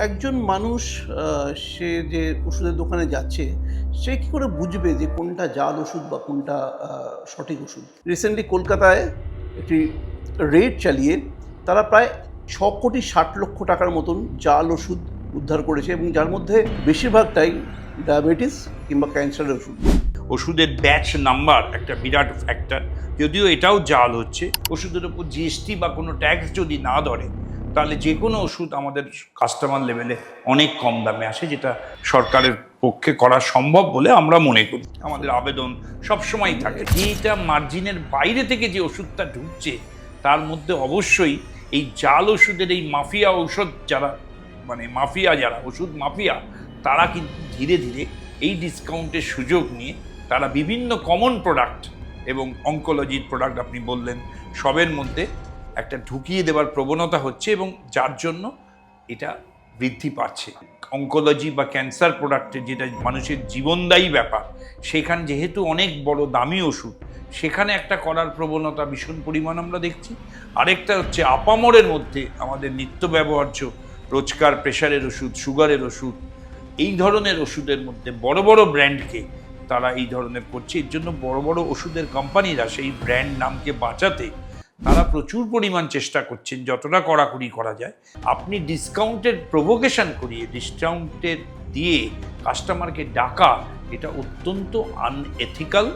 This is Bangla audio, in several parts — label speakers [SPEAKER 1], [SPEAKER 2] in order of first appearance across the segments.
[SPEAKER 1] একজন মানুষ সে যে ওষুধের দোকানে যাচ্ছে, সে কি করে বুঝবে যে কোনটা জাল ওষুধ বা কোনটা সঠিক ওষুধ? রিসেন্টলি কলকাতায় একটি রেড চালিয়ে তারা প্রায় ৬,৬০,০০,০০০ টাকার মতন জাল ওষুধ উদ্ধার করেছে এবং যার মধ্যে বেশিরভাগটাই ডায়াবেটিস কিংবা ক্যান্সারের ওষুধ।
[SPEAKER 2] ওষুধের ব্যাচ নাম্বার একটা বিরাট ফ্যাক্টর। যদিও এটাও জাল হচ্ছে, ওষুধের উপর জিএসটি বা কোনো ট্যাক্স যদি না ধরে তাহলে যে কোনো ওষুধ আমাদের কাস্টমার লেভেলে অনেক কম দামে আসে, যেটা সরকারের পক্ষে করা সম্ভব বলে আমরা মনে করি। আমাদের আবেদন সবসময় থাকে যে এটা মার্জিনের বাইরে থেকে যে ওষুধটা ঢুকছে তার মধ্যে অবশ্যই এই জাল ওষুধের এই মাফিয়া ঔষধ যারা মাফিয়া যারা ওষুধ মাফিয়া, তারা কিন্তু ধীরে ধীরে এই ডিসকাউন্টের সুযোগ নিয়ে তারা বিভিন্ন কমন প্রোডাক্ট এবং অঙ্কোলজির প্রোডাক্ট আপনি বললেন সবের মধ্যে একটা ঢুকিয়ে দেওয়ার প্রবণতা হচ্ছে এবং যার জন্য এটা বৃদ্ধি পাচ্ছে। অঙ্কোলজি বা ক্যান্সার প্রোডাক্টের যেটা মানুষের জীবনদায়ী ব্যাপার, সেখানে যেহেতু অনেক বড় দামি ওষুধ, সেখানে একটা করার প্রবণতা ভীষণ পরিমাণ আমরা দেখছি। আরেকটা হচ্ছে আপামরের মধ্যে আমাদের নিত্য ব্যবহার্য রোজকার প্রেশারের ওষুধ, সুগারের ওষুধ, এই ধরনের ওষুধের মধ্যে বড় বড় ব্র্যান্ডকে তারা এই ধরনের করছে। এর জন্য বড় বড় ওষুধের কোম্পানিরা সেই ব্র্যান্ড নামকে বাঁচাতে তারা প্রচুর পরিমাণ চেষ্টা করছেন, যতটা কড়াকড়ি করা যায়। আপনি ডিসকাউন্টের প্রভোকেশন করিয়ে ডিসকাউন্টের দিয়ে কাস্টমারকে ডাকা, এটা অত্যন্ত আনএথিক্যাল।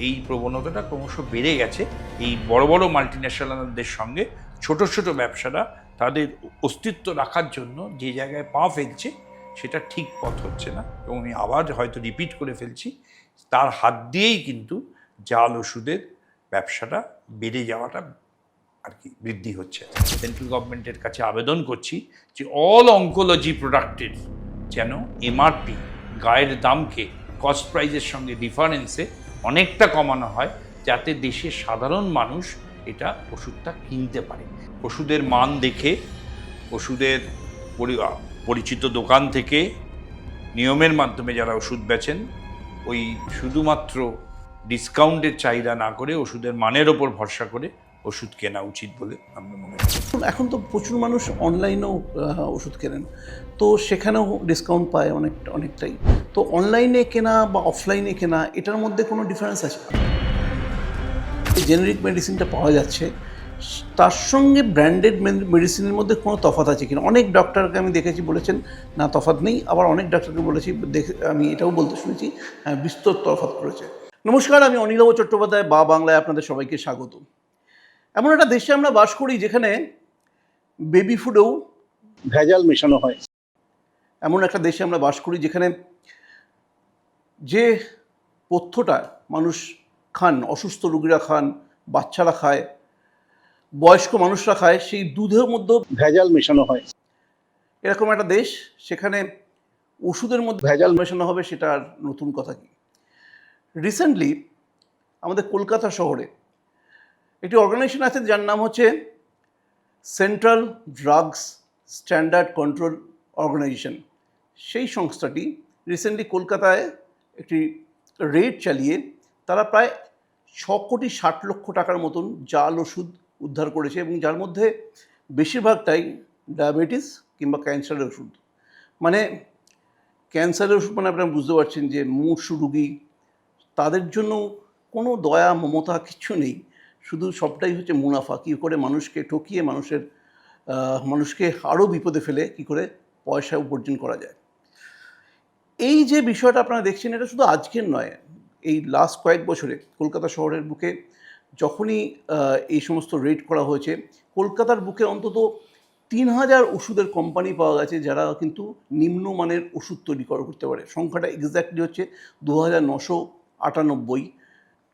[SPEAKER 2] এই প্রবণতাটা ক্রমশ বেড়ে গেছে এই বড় বড় মাল্টিন্যাশনালদের সঙ্গে। ছোট ছোট ব্যবসারা তাদের অস্তিত্ব রাখার জন্য যে জায়গায় পা ফেলছে সেটা ঠিক পথ হচ্ছে না, এবং আমি আবার হয়তো রিপিট করে ফেলছি, তার হাত দিয়েই কিন্তু জাল ওষুধের ব্যবসাটা বেড়ে যাওয়াটা আর কি বৃদ্ধি হচ্ছে। সেন্ট্রাল গভর্নমেন্টের কাছে আবেদন করছি যে অল অঙ্কোলজি প্রোডাক্টের যেন এমআরপি গায়ের দামকে কস্ট প্রাইজের সঙ্গে ডিফারেন্সে অনেকটা কমানো হয়, যাতে দেশের সাধারণ মানুষ এটা ওষুধটা কিনতে পারে। ওষুধের মান দেখে, ওষুধের পরিচিত দোকান থেকে নিয়মের মাধ্যমে যারা ওষুধ বেচেন, ওই শুধুমাত্র ডিসকাউন্টের চাহিদা না করে ওষুধের মানের ওপর ভরসা করে ওষুধ কেনা উচিত বলে আমরা মনে করি।
[SPEAKER 1] এখন তো প্রচুর মানুষ অনলাইনেও ওষুধ কেনেন, তো সেখানেও ডিসকাউন্ট পায় অনেকটাই। তো অনলাইনে কেনা বা অফলাইনে কেনা, এটার মধ্যে কোনো ডিফারেন্স আছে? জেনারিক মেডিসিনটা পাওয়া যাচ্ছে, তার সঙ্গে ব্র্যান্ডেড মেডিসিনের মধ্যে কোনো তফাৎ আছে কিনা? অনেক ডক্টরকে আমি দেখেছি বলেছেন না তফাৎ নেই, আবার অনেক ডক্টরকে বলেছি আমি এটাও বলতে শুনেছি বিস্তর তফাৎ করেছে। নমস্কার, আমি অনিলভ চট্টোপাধ্যায়, বা বাংলায় আপনাদের সবাইকে স্বাগত। এমন একটা দেশে আমরা বাস করি যেখানে বেবি ফুডেও ভেজাল মেশানো হয়। এমন একটা দেশে আমরা বাস করি যেখানে যে পথ্যটা মানুষ খান, অসুস্থ রোগীরা খান, বাচ্চারা খায়, বয়স্ক মানুষরা খায়, সেই দুধের মধ্যেও ভেজাল মেশানো হয়। এরকম একটা দেশ, সেখানে ওষুধের মধ্যে ভেজাল মেশানো হবে, সেটা আর নতুন কথা কি? রিসেন্টলি আমাদের কলকাতা শহরে একটি অর্গানাইজেশন আছে যার নাম হচ্ছে central drugs standard control organisation. সেই সংস্থাটি রিসেন্টলি কলকাতায় একটি রেড চালিয়ে তারা প্রায় ৬,৬০,০০,০০০ টাকার মতন জাল ওষুধ উদ্ধার করেছে এবং যার মধ্যে বেশিরভাগটাই ডায়াবেটিস কিংবা ক্যান্সারের ওষুধ। মানে ক্যান্সারের ওষুধ মানে আপনারা বুঝতে পারছেন যে মুমূর্ষু রোগী, তাদের জন্য কোনো দয়া মমতা কিচ্ছু নেই, শুধু সবটাই হচ্ছে মুনাফা। কী করে মানুষকে ঠকিয়ে মানুষকে আরও বিপদে ফেলে কী করে পয়সা উপার্জন করা যায়। এই যে বিষয়টা আপনারা দেখছেন, এটা শুধু আজকের নয়, এই লাস্ট কয়েক বছরে কলকাতা শহরের বুকে যখনই এই সমস্ত রেড করা হয়েছে, কলকাতার বুকে অন্তত ৩,০০০ ওষুধের কোম্পানি পাওয়া গেছে যারা কিন্তু নিম্নমানের ওষুধ তৈরি করতে পারে। সংখ্যাটা এক্স্যাক্টলি হচ্ছে ২,৯৯৮।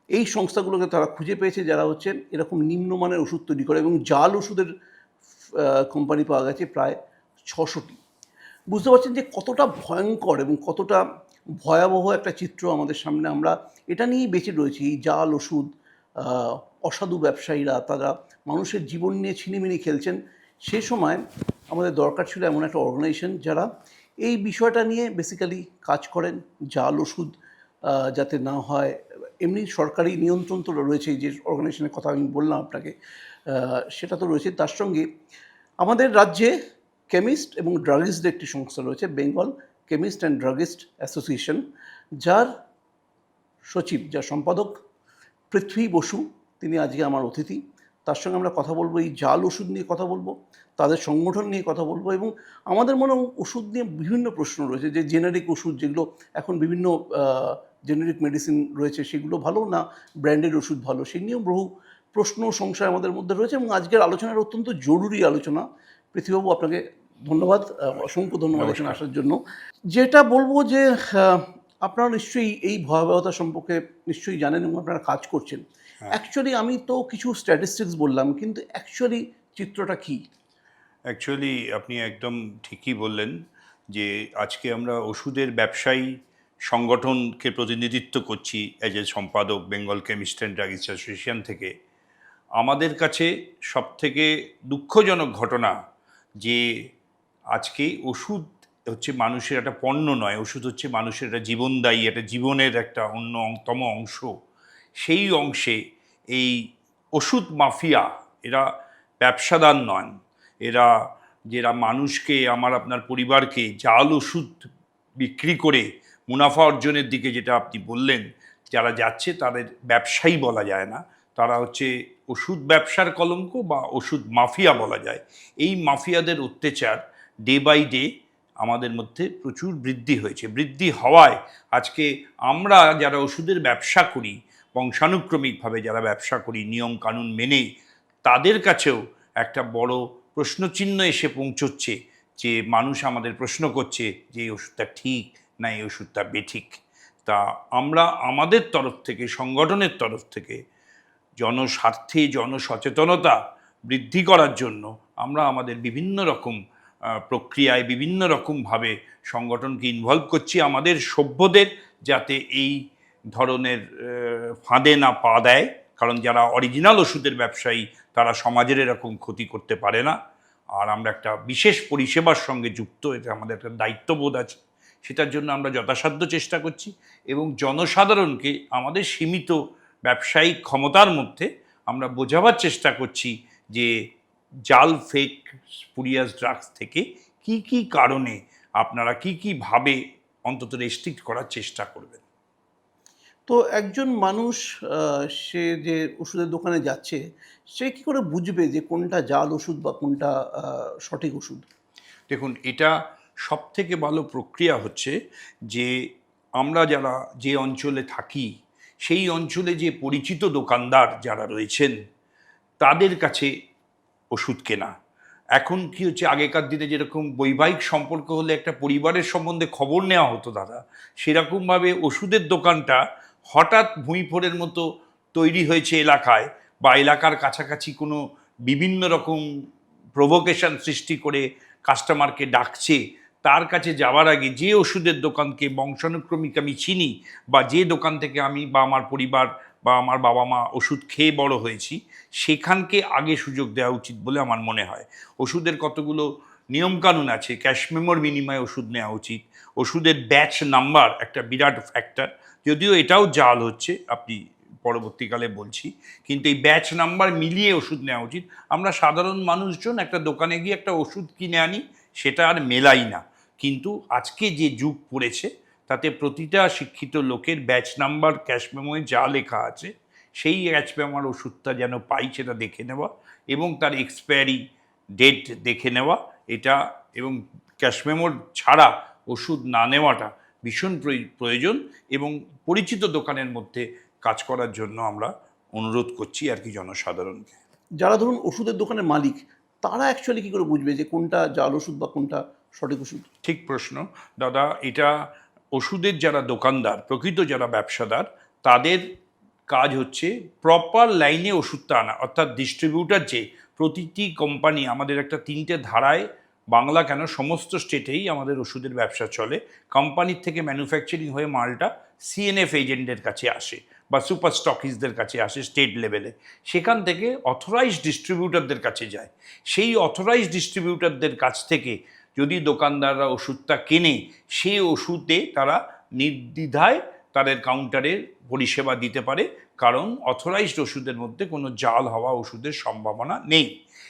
[SPEAKER 1] এই সংস্থাগুলোকে তারা খুঁজে পেয়েছে যারা হচ্ছেন এরকম নিম্নমানের ওষুধ তৈরি করে, এবং জাল ওষুধের কোম্পানি পাওয়া গেছে প্রায় ৬০০টি। বুঝতে পারছেন যে কতটা ভয়ঙ্কর এবং কতটা ভয়াবহ একটা চিত্র আমাদের সামনে। আমরা এটা নিয়েই বেঁচে রয়েছি, এই জাল ওষুধ, অসাধু ব্যবসায়ীরা তারা মানুষের জীবন নিয়ে ছিনিমিনি খেলছেন। সে সময় আমাদের দরকার ছিল এমন একটা অর্গানাইজেশন যারা এই বিষয়টা নিয়ে বেসিক্যালি কাজ করেন, জাল ওষুধ যাতে না হয়। এমনি সরকারি নিয়ন্ত্রণ তো রয়েছে, যে অর্গানাইজেশনের কথা আমি বললাম আপনাকে, সেটা তো রয়েছে। তার সঙ্গে আমাদের রাজ্যে কেমিস্ট এবং ড্রাগিস্টদের একটি সংস্থা রয়েছে, Bengal chemist and druggist association, যার সচিব, যার সম্পাদক পৃথ্বী বসু, তিনি আজকে আমার অতিথি। তার সঙ্গে আমরা কথা বলবো, এই জাল ওষুধ নিয়ে কথা বলবো, তাদের সংগঠন নিয়ে কথা বলবো, এবং আমাদের মনে ওষুধ নিয়ে বিভিন্ন প্রশ্ন রয়েছে, যে জেনারিক ওষুধ যেগুলো এখন বিভিন্ন জেনারিক মেডিসিন রয়েছে, সেগুলো ভালো না ব্র্যান্ডেড ওষুধ ভালো, সেই নিয়েও বহু প্রশ্ন সংশয় আমাদের মধ্যে রয়েছে। এবং আজকের আলোচনার অত্যন্ত জরুরি আলোচনা। পৃথ্বীবাবু, আপনাকে ধন্যবাদ, অসংখ্য ধন্যবাদ এখানে আসার জন্য। যেটা বলবো যে আপনারা নিশ্চয়ই এই ভয়াবহতা সম্পর্কে নিশ্চয়ই জানেন এবং আপনারা কাজ করছেন। অ্যাকচুয়ালি আমি তো কিছু স্ট্যাটিস্টিক্স বললাম, কিন্তু অ্যাকচুয়ালি চিত্রটা কী?
[SPEAKER 2] অ্যাকচুয়ালি আপনি একদম ঠিকই বললেন যে আজকে আমরা ওষুধের ব্যবসায়ী সংগঠনকে প্রতিনিধিত্ব করছি অ্যাজ এ সম্পাদক Bengal chemist and druggist association থেকে। আমাদের কাছে সবথেকে দুঃখজনক ঘটনা যে আজকে ওষুধ হচ্ছে মানুষের একটা পণ্য নয়, ওষুধ হচ্ছে মানুষের একটা জীবনদায়ী, একটা জীবনের একটা অন্যতম অংশ। সেই অংশে এই ওষুধ মাফিয়া, এরা ব্যবসাদার নন, যারা মানুষকে, আপনার পরিবারকে জাল ওষুধ বিক্রি করে মুনাফা অর্জনের দিকে, যেটা আপনি বললেন, যারা যাচ্ছে তাদের ব্যবসায়ী বলা যায় না, তারা হচ্ছে ওষুধ ব্যবসার কলঙ্ক বা ওষুধ মাফিয়া বলা যায়। এই মাফিয়াদের অত্যাচার ডে বাই ডে আমাদের মধ্যে প্রচুর বৃদ্ধি হয়েছে। বৃদ্ধি হওয়ায় আজকে আমরা যারা ওষুধের ব্যবসা করি, বংশানুক্রমিকভাবে যারা ব্যবসা করি নিয়ম কানুন মেনে, তাদের কাছেও একটা বড় প্রশ্নচিহ্ন এসে পৌঁছচ্ছে, যে মানুষ আমাদের প্রশ্ন করছে যে এই ওষুধটা ঠিক না এই ওষুধটা বেঠিক। তা আমরা আমাদের তরফ থেকে, সংগঠনের তরফ থেকে জনস্বার্থে জনসচেতনতা বৃদ্ধি করার জন্য আমরা আমাদের বিভিন্ন রকম প্রক্রিয়ায়, বিভিন্ন রকমভাবে সংগঠনকে ইনভলভ করছি, আমাদের সভ্যদের যাতে এই ধরনের ফাঁদে না পা দেয়। কারণ যারা অরিজিনাল ওষুধের ব্যবসায়ী, তারা সমাজের এরকম ক্ষতি করতে পারে না। আর আমরা একটা বিশেষ পরিষেবার সঙ্গে যুক্ত, এটা আমাদের একটা দায়িত্ববোধ আছে, সেটার জন্য আমরা যথাসাধ্য চেষ্টা করছি। এবং জনসাধারণকে আমাদের সীমিত ব্যবসায়িক ক্ষমতার মধ্যে আমরা বোঝাবার চেষ্টা করছি যে জাল ফেক স্পুরিয়াস ড্রাগস থেকে কি কি কারণে আপনারা কি ভাবে অন্তত রেস্ট্রিক্ট করার চেষ্টা করবেন।
[SPEAKER 1] তো একজন মানুষ সে যে ওষুধের দোকানে যাচ্ছে, সে কি করে বুঝবে যে কোনটা জাল ওষুধ বা কোনটা সঠিক ওষুধ?
[SPEAKER 2] দেখুন, এটা সবথেকে ভালো প্রক্রিয়া হচ্ছে যে আমরা যারা যে অঞ্চলে থাকি, সেই অঞ্চলে যে পরিচিত দোকানদার যারা রয়েছেন, তাদের কাছে ওষুধ কেনা। এখন কি হচ্ছে, আগেকার দিনে যেরকম বৈবাহিক সম্পর্ক হলে একটা পরিবারের সম্বন্ধে খবর নেওয়া হতো দাদা, সেরকমভাবে ওষুধের দোকানটা হঠাৎ ভুঁইফোড়ের মতো তৈরি হয়েছে এলাকায়, বা এলাকার কাছাকাছি কোনো বিভিন্ন রকম প্রভোকেশন সৃষ্টি করে কাস্টমারকে ডাকছে। তার কাছে যাওয়ার আগে যে ওষুধের দোকানকে বংশানুক্রমিক আমি চিনি, বা যে দোকান থেকে আমি বা আমার পরিবার বা আমার বাবা মা ওষুধ খেয়ে বড় হয়েছি, সেখানকে আগে সুযোগ দেওয়া উচিত বলে আমার মনে হয়। ওষুধের কতগুলো নিয়মকানুন আছে, ক্যাশ মেমোর বিনিময়ে ওষুধ নেওয়া উচিত। ওষুধের ব্যাচ নাম্বার একটা বিরাট ফ্যাক্টর, যদিও এটাও জাল হচ্ছে, আপনি পরবর্তীকালে বলছি, কিন্তু এই ব্যাচ নাম্বার মিলিয়ে ওষুধ নেওয়া উচিত। আমরা সাধারণ মানুষজন একটা দোকানে গিয়ে একটা ওষুধ কিনে আনি, সেটা আর মেলাই না। কিন্তু আজকে যে যুগ পড়েছে, তাতে প্রতিটা শিক্ষিত লোকের ব্যাচ নাম্বার ক্যাশ মেমোয় যা লেখা আছে, সেই ক্যাশ মেমোর ওষুধটা যেন পাই সেটা দেখে নেওয়া, এবং তার এক্সপায়ারি ডেট দেখে নেওয়া, এটা, এবং ক্যাশ মেমোর ছাড়া ওষুধ না নেওয়াটা ভীষণ প্রয়োজন। এবং পরিচিত দোকানের মধ্যে কাজ করার জন্য আমরা অনুরোধ করছি আর কি জনসাধারণকে।
[SPEAKER 1] যারা ধরুন ওষুধের দোকানের মালিক, তারা অ্যাকচুয়ালি কী করে বুঝবে যে কোনটা জাল ওষুধ বা কোনটা সঠিক ওষুধ?
[SPEAKER 2] ঠিক প্রশ্ন দাদা। এটা ওষুধের যারা দোকানদার, প্রকৃত যারা ব্যবসাদার, তাদের কাজ হচ্ছে প্রপার লাইনে ওষুধটা আনা, অর্থাৎ ডিস্ট্রিবিউটার যে প্রতিটি কোম্পানি, আমাদের একটা 3টে ধারায়, বাংলা কেন সমস্ত স্টেটেই আমাদের ওষুধের ব্যবসা চলে। কোম্পানির থেকে ম্যানুফ্যাকচারিং হয়ে মালটা সিএনএফ এজেন্টের কাছে আসে বা সুপার স্টকিস্টদের কাছে আসে স্টেট লেভেলে, সেখান থেকে অথরাইজড ডিস্ট্রিবিউটারদের কাছে যায়। সেই অথরাইজড ডিস্ট্রিবিউটারদের কাছ থেকে যদি দোকানদাররা ওষুধটা কেনে, সেই ওষুধে তারা নির্দ্বিধায় তাদের কাউন্টারে পরিষেবা দিতে পারে, কারণ অথরাইজড ওষুধের মধ্যে কোনো জাল হওয়া ওষুধের সম্ভাবনা নেই।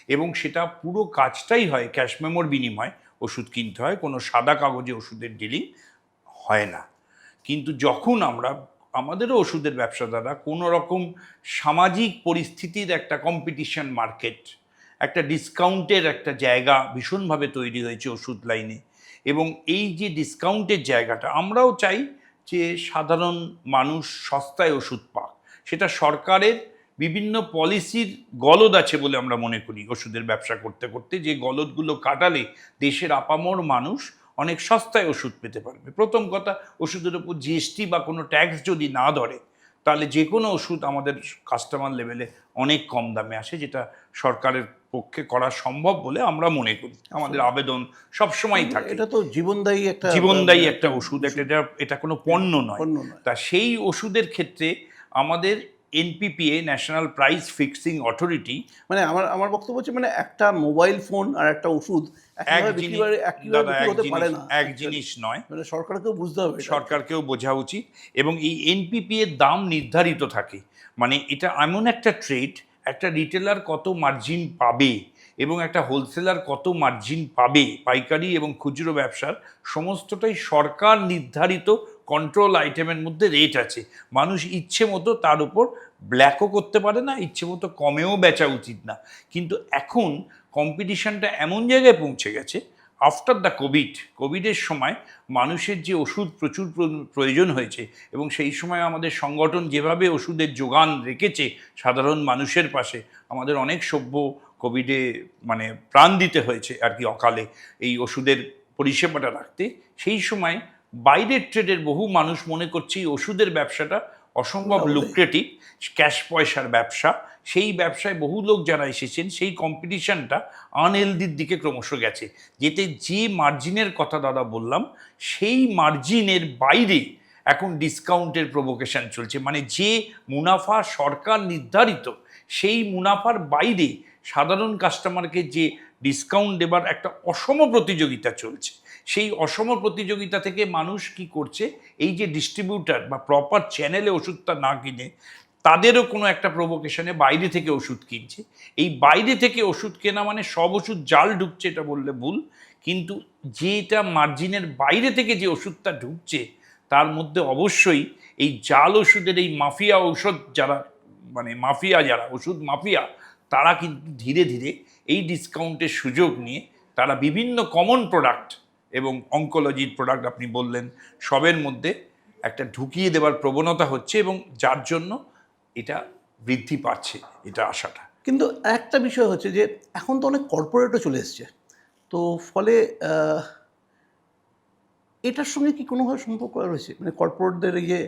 [SPEAKER 2] এবং সেটা পুরো কাজটাই হয় ক্যাশ মেমোর বিনিময়ে ওষুধ কিনতে হয়, কোনো সাদা কাগজে ওষুধের ডিলিং হয় না। কিন্তু যখন আমরা আমাদেরও ওষুধের ব্যবসাদাররা কোনো রকম সামাজিক পরিস্থিতির একটা কম্পিটিশন মার্কেট, একটা ডিসকাউন্টের একটা জায়গা ভীষণভাবে তৈরি হয়েছে ওষুধ লাইনে, এবং এই যে ডিসকাউন্টের জায়গাটা আমরাও চাই যে সাধারণ মানুষ সস্তায় ওষুধ পাক, সেটা সরকারের বিভিন্ন পলিসির গলদ আছে বলে আমরা মনে করি। ওষুধের ব্যবসা করতে করতে যে গলদগুলো কাটালে দেশের আপামর মানুষ অনেক সস্তায় ওষুধ পেতে পারবে। প্রথম কথা, ওষুধের উপর জিএসটি বা কোনো ট্যাক্স যদি না ধরে, তাহলে যে কোনো ওষুধ আমাদের কাস্টমার লেভেলে অনেক কম দামে আসে, যেটা সরকারের পক্ষে করা সম্ভব বলে আমরা মনে করি। আমাদের আবেদন সবসময় থাকে,
[SPEAKER 1] এটা তো
[SPEAKER 2] জীবনদায়ী একটা ওষুধ, এটা কোনো পণ্য নয়।
[SPEAKER 1] পণ্য নয়।
[SPEAKER 2] তা সেই ওষুধের ক্ষেত্রে আমাদের NPPA, national price fixing authority,
[SPEAKER 1] মানে আমার বক্তব্য হচ্ছে, মানে একটা মোবাইল ফোন আর একটা ওষুধ
[SPEAKER 2] এক জিনিস নয়,
[SPEAKER 1] মানে সরকারকেও বুঝতে হবে,
[SPEAKER 2] সরকারকেও বোঝা উচিত। এবং এই এনপিপি এর দাম নির্ধারিত থাকে, মানে এটা এমন একটা ট্রেড, একটা রিটেলার কত মার্জিন পাবে এবং একটা হোলসেলার কত মার্জিন পাবে, পাইকারি এবং খুচরো ব্যবসার সমস্তটাই সরকার নির্ধারিত কন্ট্রোল আইটেমের মধ্যে রেট আছে। মানুষ ইচ্ছে মতো তার উপর ব্ল্যাকও করতে পারে না, ইচ্ছে মতো কমেও বেচা উচিত না। কিন্তু এখন কম্পিটিশনটা এমন জায়গায় পৌঁছে গেছে, আফটার দ্য কোভিডের সময় মানুষের যে ওষুধ প্রচুর প্রয়োজন হয়েছে, এবং সেই সময় আমাদের সংগঠন যেভাবে ওষুধের যোগান রেখেছে সাধারণ মানুষের পাশে, আমাদের অনেক সভ্য কোভিডে মানে প্রাণ দিতে হয়েছে আর কি, অকালে এই ওষুধের পরিষেবাটা রাখতে। সেই সময় বাইরের ট্রেডের বহু মানুষ মনে করছে এই ওষুধের ব্যবসাটা অসম্ভব লুক্রেটিভ, ক্যাশ পয়সার ব্যবসা। সেই ব্যবসায় বহু লোক যারা এসেছেন, সেই কম্পিটিশনটা আনহেলদির দিকে ক্রমশ গেছে, যেতে যে মার্জিনের কথা দাদা বললাম, সেই মার্জিনের বাইরে এখন ডিসকাউন্টের প্রভোকেশন চলছে। মানে যে মুনাফা সরকার নির্ধারিত, সেই মুনাফার বাইরে সাধারণ কাস্টমারকে যে ডিসকাউন্ট দেবার একটা অসম প্রতিযোগিতা চলছে। সেই অসম প্রতিযোগিতা থেকে মানুষ কি করছে, এই যে ডিস্ট্রিবিউটার বা প্রপার চ্যানেলে ওষুধটা না কিনে, তাদেরও কোনো একটা প্রভোকেশনে বাইরে থেকে ওষুধ কিনছে। এই বাইরে থেকে ওষুধ কেনা মানে সব ওষুধ জাল ঢুকছে এটা বললে ভুল, কিন্তু যেটা মার্জিনের বাইরে থেকে যে ওষুধটা ঢুকছে, তার মধ্যে অবশ্যই এই জাল ওষুধের এই মাফিয়া ঔষধ যারা, মানে মাফিয়া যারা ওষুধ মাফিয়া, তারা কিন্তু ধীরে ধীরে এই ডিসকাউন্টের সুযোগ নিয়ে তারা বিভিন্ন কমন প্রোডাক্ট এবং অঙ্কোলজির প্রোডাক্ট আপনি বললেন, সবের মধ্যে একটা ঢুকিয়ে দেওয়ার প্রবণতা হচ্ছে, এবং যার জন্য এটা বৃদ্ধি পাচ্ছে, এটা আশাটা।
[SPEAKER 1] কিন্তু একটা বিষয় হচ্ছে যে এখন তো অনেক কর্পোরেটও চলে এসছে, তো ফলে এটার সঙ্গে কি কোনোভাবে সম্পর্ক রয়েছে? মানে কর্পোরেটদের এই যে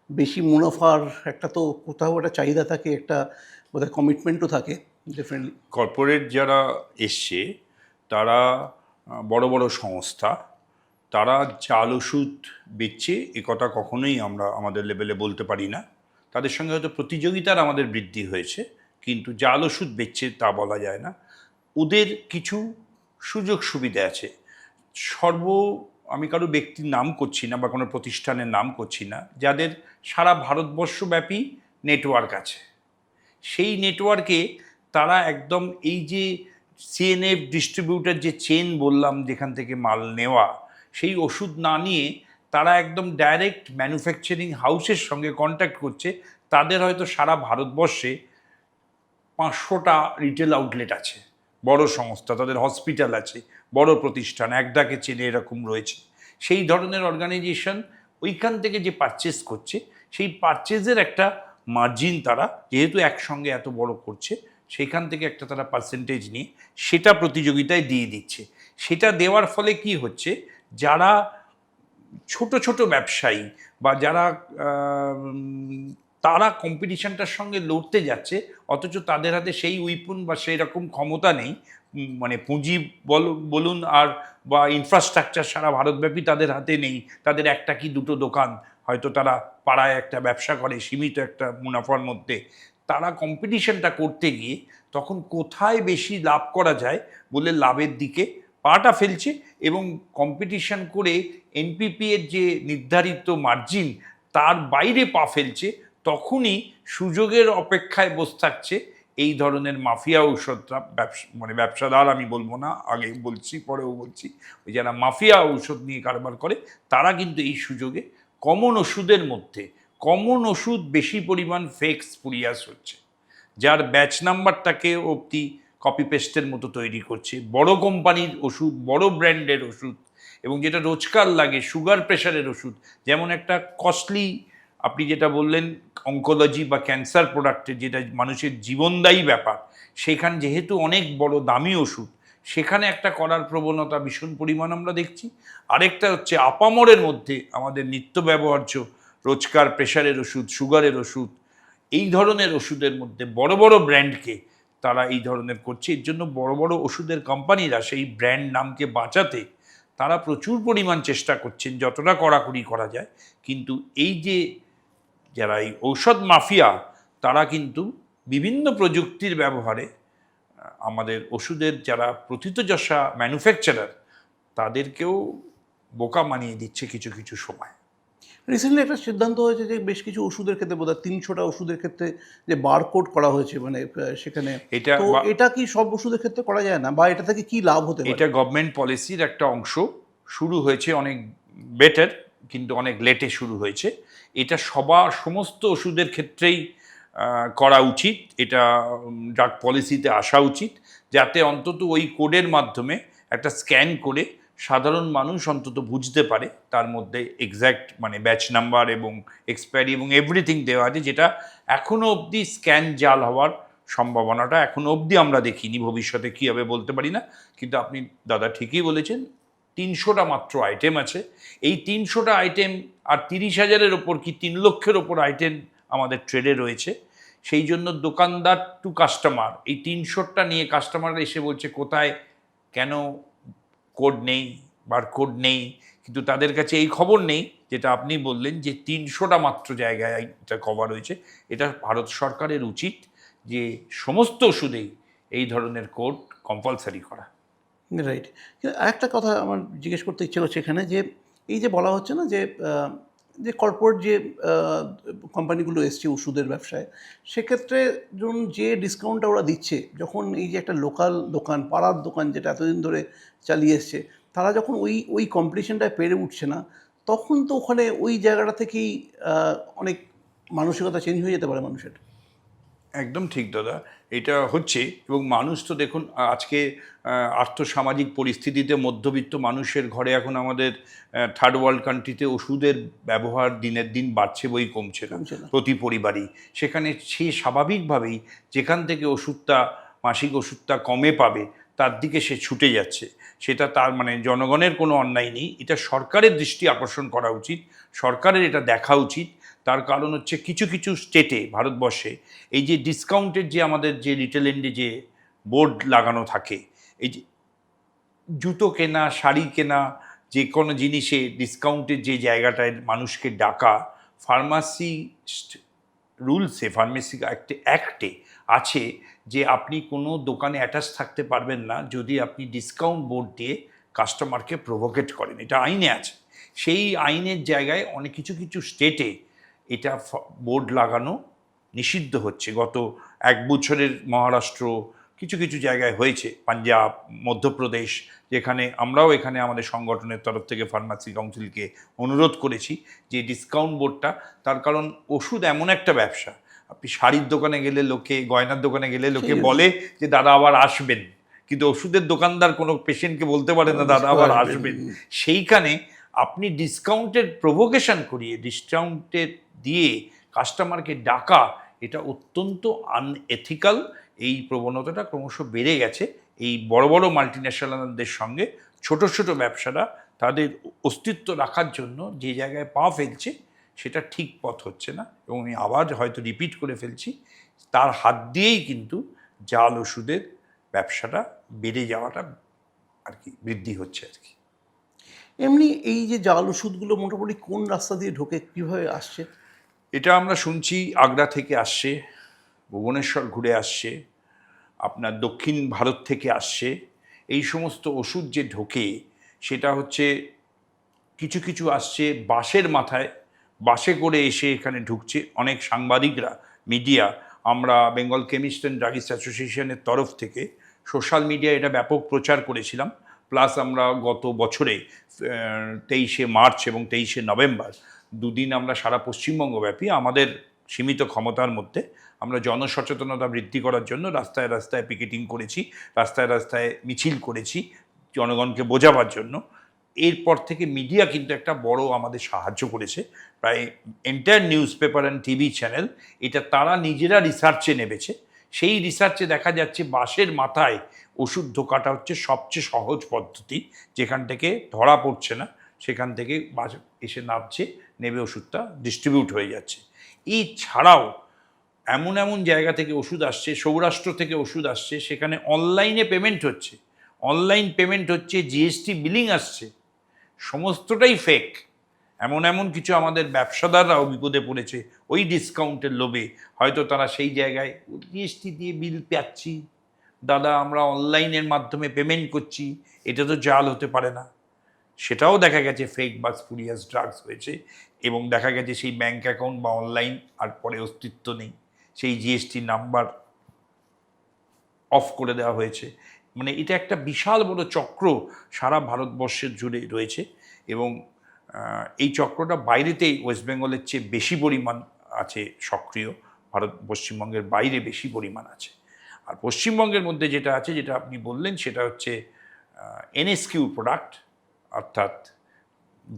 [SPEAKER 1] বেশি মুনাফার একটা তো কোথাও একটা চাহিদা থাকে, একটা বোধহয় কমিটমেন্টও থাকে ডেফিনেটলি।
[SPEAKER 2] কর্পোরেট যারা এসছে তারা বড় বড় সংস্থা, তারা জাল ওষুধ বেচছে এ কথা কখনোই আমরা আমাদের লেভেলে বলতে পারি না। তাদের সঙ্গে হয়তো প্রতিযোগিতার আমাদের বৃদ্ধি হয়েছে, কিন্তু জাল ওষুধ বেচছে তা বলা যায় না। ওদের কিছু সুযোগ সুবিধা আছে। আমি কারো ব্যক্তির নাম করছি না বা কোনো প্রতিষ্ঠানের নাম করছি না, যাদের সারা ভারতবর্ষব্যাপী নেটওয়ার্ক আছে। সেই নেটওয়ার্কে তারা একদম এই যে সিএনএফ ডিস্ট্রিবিউটার যে চেন বললাম, যেখান থেকে মাল নেওয়া, সেই ওষুধ না নিয়ে তারা একদম ডাইরেক্ট ম্যানুফ্যাকচারিং হাউসের সঙ্গে কন্ট্যাক্ট করছে। তাদের হয়তো সারা ভারতবর্ষে 500টা রিটেল আউটলেট আছে, বড় সংস্থা, তাদের হসপিটাল আছে, বড় প্রতিষ্ঠান, এক ডাকে চেনে এরকম রয়েছে। সেই ধরনের অর্গানাইজেশন ওইখান থেকে যে পারচেস করছে, সেই পারচেজের একটা মার্জিন তারা, যেহেতু একসঙ্গে এত বড় করছে, সেইখান থেকে একটা তারা পার্সেন্টেজ নিয়ে সেটা প্রতিযোগিতায় দিয়ে দিচ্ছে। সেটা দেওয়ার ফলে কি হচ্ছে, যারা ছোট ছোট ব্যবসায়ী বা যারা তারা কম্পিটিশনটার সঙ্গে লড়তে যাচ্ছে, অথচ তাদের হাতে সেই উইপন বা সেই রকম ক্ষমতা নেই, মানে পুঁজি বলুন আর বা ইনফ্রাস্ট্রাকচার সারা ভারতব্যাপী তাদের হাতে নেই। তাদের একটা কি দুটো দোকান, হয়তো তারা পাড়ায় একটা ব্যবসা করে সীমিত একটা মুনাফার মধ্যে। তারা কম্পিটিশনটা করতে গিয়ে তখন কোথায় বেশি লাভ করা যায় বলে লাভের দিকে পাটা ফেলছে, এবং কম্পিটিশন করে এনপিপি এর যে নির্ধারিত মার্জিন তার বাইরে পা ফেলছে। তখনই সুযোগের অপেক্ষায় বসে থাকছে এই ধরনের মাফিয়া ঔষধরা ব্যবসাদার আমি বলবো না, আগে বলছি পরেও বলছি, ওই যারা মাফিয়া ঔষধ নিয়ে কারবার করে তারা কিন্তু এই সুযোগে কমন ওষুধের মধ্যে কমন ওষুধ বেশি পরিমাণ ফেক স্পুরিয়াস হচ্ছে, যার ব্যাচ নাম্বারটাকে অবধি কপি পেস্টের মতো তৈরি করছে, বড় কোম্পানির ওষুধ, বড় ব্র্যান্ডের ওষুধ, এবং যেটা রোজকার লাগে সুগার প্রেশারের ওষুধ, যেমন একটা কস্টলি আপনি যেটা বললেন অঙ্কোলজি বা ক্যান্সার প্রোডাক্টের যেটা মানুষের জীবনদায়ী ব্যাপার, সেখানে যেহেতু অনেক বড় দামি ওষুধ, সেখানে একটা করার প্রবণতা ভীষণ পরিমাণ আমরা দেখছি। আরেকটা হচ্ছে আপামরের মধ্যে আমাদের নিত্য ব্যবহার্য রোজকার প্রেশারের ওষুধ, সুগারের ওষুধ, এই ধরনের ওষুধের মধ্যে বড় বড় ব্র্যান্ডকে তারা এই ধরনের করছে। এর জন্য বড় বড় ওষুধের কোম্পানিরা সেই ব্র্যান্ড নামকে বাঁচাতে তারা প্রচুর পরিমাণ চেষ্টা করছেন যতটা কড়াকড়ি করা যায়। কিন্তু এই যে যারা এই ঔষধ মাফিয়া, তারা কিন্তু বিভিন্ন প্রযুক্তির ব্যবহারে আমাদের ওষুধের যারা প্রথিতযশা ম্যানুফ্যাকচারার তাদেরকেও বোকা বানিয়ে দিচ্ছে কিছু কিছু সময়।
[SPEAKER 1] রিসেন্টলি একটা সিদ্ধান্ত হয়েছে যে বেশ কিছু ওষুধের ক্ষেত্রে বোধহয় 300টা ওষুধের ক্ষেত্রে যে বারকোড করা হয়েছে, মানে সেখানে তো এটা কি সব ওষুধের ক্ষেত্রে করা যায় না, বা এটা থেকে কি লাভ হতে পারে?
[SPEAKER 2] এটা গভর্নমেন্ট পলিসির একটা অংশ, শুরু হয়েছে অনেক বেটার, কিন্তু অনেক লেটে শুরু হয়েছে। এটা সমস্ত ওষুধের ক্ষেত্রেই করা উচিত, এটা ড্রাগ পলিসিতে আসা উচিত, যাতে অন্তত ওই কোডের মাধ্যমে একটা স্ক্যান করে সাধারণ মানুষ অন্তত বুঝতে পারে তার মধ্যে এক্স্যাক্ট মানে ব্যাচ নাম্বার এবং এক্সপায়ারি এবং এভরিথিং দেওয়া আছে, যেটা এখনও অবধি স্ক্যান জাল হওয়ার সম্ভাবনাটা এখনও অবধি আমরা দেখিনি। ভবিষ্যতে কী হবে বলতে পারি না, কিন্তু আপনি দাদা ঠিকই বলেছেন, 300টা মাত্র আইটেম আছে। এই 300টা আইটেম আর 30,000-এর ওপর কি 3 লক্ষের ওপর আইটেম আমাদের ট্রেডে রয়েছে। সেই জন্য দোকানদার টু কাস্টমার, এই 300টা নিয়ে কাস্টমার এসে বলছে কোথায় কেন কোড নেই, বারকোড নেই, কিন্তু তাদের কাছে এই খবর নেই যেটা আপনি বললেন যে 300টা মাত্র জায়গায় এটা কভার হয়েছে। এটা ভারত সরকারের উচিত যে সমস্ত ওষুধেই এই ধরনের কোড কম্পালসারি করা।
[SPEAKER 1] রাইট। আরেকটা কথা আমার জিজ্ঞেস করতে ইচ্ছে করছে এখানে, যে এই যে বলা হচ্ছে না যে যে কর্পোরেট যে কোম্পানিগুলো এসছে ওষুধের ব্যবসায়, সেক্ষেত্রে ধরুন যে ডিসকাউন্টটা ওরা দিচ্ছে, যখন এই যে একটা লোকাল দোকান, পাড়ার দোকান যেটা এতদিন ধরে চালিয়ে এসছে, তারা যখন ওই কম্পিটিশনটায় পেরে উঠছে না, তখন তো ওখানে ওই জায়গাটা থেকেই অনেক মানসিকতা চেঞ্জ হয়ে যেতে পারে মানুষের।
[SPEAKER 2] একদম ঠিক দাদা, এটা হচ্ছে। এবং মানুষ তো দেখুন আজকে আর্থসামাজিক পরিস্থিতিতে মধ্যবিত্ত মানুষের ঘরে এখন আমাদের থার্ড ওয়ার্ল্ড কান্ট্রিতে ওষুধের ব্যবহার দিনের দিন বাড়ছে, বই কমছে না প্রতি পরিবারই। সেখানে সে স্বাভাবিকভাবেই যেখান থেকে ওষুধটা মাসিক ওষুধটা কমে পাবে তার দিকে সে ছুটে যাচ্ছে। সেটা তার মানে জনগণের কোনো অন্যায় নেই, এটা সরকারের দৃষ্টি আকর্ষণ করা উচিত, সরকারের এটা দেখা উচিত। তার কারণ হচ্ছে কিছু কিছু স্টেটে ভারতবর্ষে এই যে ডিসকাউন্টের যে আমাদের যে রিটেল এন্ডে যে বোর্ড লাগানো থাকে, এই যে জুতো কেনা, শাড়ি কেনা, যে কোনো জিনিসে ডিসকাউন্টের যে জায়গাটায় মানুষকে ডাকা, ফার্মাসিস্ট রুলসে, ফার্মেসি অ্যাক্টে আছে যে আপনি কোনো দোকানে অ্যাটাচ থাকতে পারবেন না যদি আপনি ডিসকাউন্ট বোর্ড দিয়ে কাস্টমারকে প্রভোকেট করেন, এটা আইনে আছে। সেই আইনের জায়গায় অনেক কিছু কিছু স্টেটে এটা বোর্ড লাগানো নিষিদ্ধ হচ্ছে। গত 1 বছরের মহারাষ্ট্র, কিছু কিছু জায়গায় হয়েছে, পাঞ্জাব, মধ্যপ্রদেশ, যেখানে আমরাও এখানে আমাদের সংগঠনের তরফ থেকে ফার্মাসি কাউন্সিলকে অনুরোধ করেছি যে ডিসকাউন্ট বোর্ডটা, তার কারণ ওষুধ এমন একটা ব্যবসা, আপনি শাড়ির দোকানে গেলে লোকে, গয়নার দোকানে গেলে লোকে বলে যে দাদা আবার আসবেন, কিন্তু ওষুধের দোকানদার কোনো পেশেন্টকে বলতে পারে না দাদা আবার আসবেন। সেইখানে আপনি ডিসকাউন্টের প্রভোকেশন করিয়ে, ডিসকাউন্টের দিয়ে কাস্টমারকে ডাকা, এটা অত্যন্ত আনএথিক্যাল। এই প্রবণতাটা ক্রমশ বেড়ে গেছে এই বড় বড় মাল্টিন্যাশনালদের সঙ্গে। ছোট ছোট ব্যবসারা তাদের অস্তিত্ব রাখার জন্য যে জায়গায় পা ফেলছে সেটা ঠিক পথ হচ্ছে না, এবং আমি আবার হয়তো রিপিট করে ফেলছি, তার হাত দিয়েই কিন্তু জাল ওষুধের ব্যবসাটা বেড়ে যাওয়াটা আর কি বৃদ্ধি হচ্ছে আর কি।
[SPEAKER 1] এমনি এই যে জাল ওষুধগুলো মোটামুটি কোন রাস্তা দিয়ে ঢোকে, কীভাবে আসছে?
[SPEAKER 2] এটা আমরা শুনছি আগ্রা থেকে আসছে, ভুবনেশ্বর ঘুরে আসছে, আপনার দক্ষিণ ভারত থেকে আসছে। এই সমস্ত ওষুধ যে ঢোকে সেটা হচ্ছে কিছু কিছু আসছে বাসের মাথায়, বাসে করে এসে এখানে ঢুকছে। অনেক সাংবাদিকরা, মিডিয়া আমরা বেঙ্গল কেমিস্ট অ্যান্ড ড্রাগিস্ট অ্যাসোসিয়েশনের তরফ থেকে সোশ্যাল মিডিয়ায় এটা ব্যাপক প্রচার করেছিলাম। প্লাস আমরা গত বছরে 23শে মার্চ এবং 23শে নভেম্বর দুদিন আমরা সারা পশ্চিমবঙ্গব্যাপী আমাদের সীমিত ক্ষমতার মধ্যে আমরা জনসচেতনতা বৃদ্ধি করার জন্য রাস্তায় রাস্তায় পিকেটিং করেছি, রাস্তায় রাস্তায় মিছিল করেছি জনগণকে বোঝাবার জন্য। এরপর থেকে মিডিয়া কিন্তু একটা বড় আমাদের সাহায্য করেছে। প্রায় entire news paper and TV channel এটা তারা নিজেরা রিসার্চে নেমেছে। সেই রিসার্চে দেখা যাচ্ছে বাসের মাথায় ওষুধ ঢোকাটা হচ্ছে সবচেয়ে সহজ পদ্ধতি, যেখান থেকে ধরা পড়ছে না, সেখান থেকে বাস এসে নামছে, নেবে ওষুধটা ডিস্ট্রিবিউট হয়ে যাচ্ছে। এছাড়াও এমন এমন জায়গা থেকে ওষুধ আসছে, সৌরাষ্ট্র থেকে ওষুধ আসছে, সেখানে অনলাইনে পেমেন্ট হচ্ছে, অনলাইন পেমেন্ট হচ্ছে, জিএসটি বিলিং আসছে, সমস্তটাই ফেক। এমন এমন কিছু আমাদের ব্যবসাদাররাও বিপদে পড়েছে ওই ডিসকাউন্টের লোভে। হয়তো তারা সেই জায়গায় জিএসটি দিয়ে বিল পাচ্ছি, দাদা আমরা অনলাইনের মাধ্যমে পেমেন্ট করছি, এটা তো জাল হতে পারে না। সেটাও দেখা গেছে ফেক বা স্পুরিয়াস ড্রাগস হয়েছে, এবং দেখা গেছে সেই ব্যাঙ্ক অ্যাকাউন্ট বা অনলাইন আর পরে অস্তিত্ব নেই, সেই জিএসটি নাম্বার অফ করে দেওয়া হয়েছে। মানে এটা একটা বিশাল বড় চক্র সারা ভারতবর্ষের জুড়ে রয়েছে, এবং এই চক্রটা বাইরেতেই ওয়েস্ট বেঙ্গলের চেয়ে বেশি পরিমাণ আছে সক্রিয়, পশ্চিমবঙ্গের বাইরে বেশি পরিমাণ আছে। আর পশ্চিমবঙ্গের মধ্যে যেটা আছে, যেটা আপনি বললেন, সেটা হচ্ছে এনএসকিউ প্রোডাক্ট, অর্থাৎ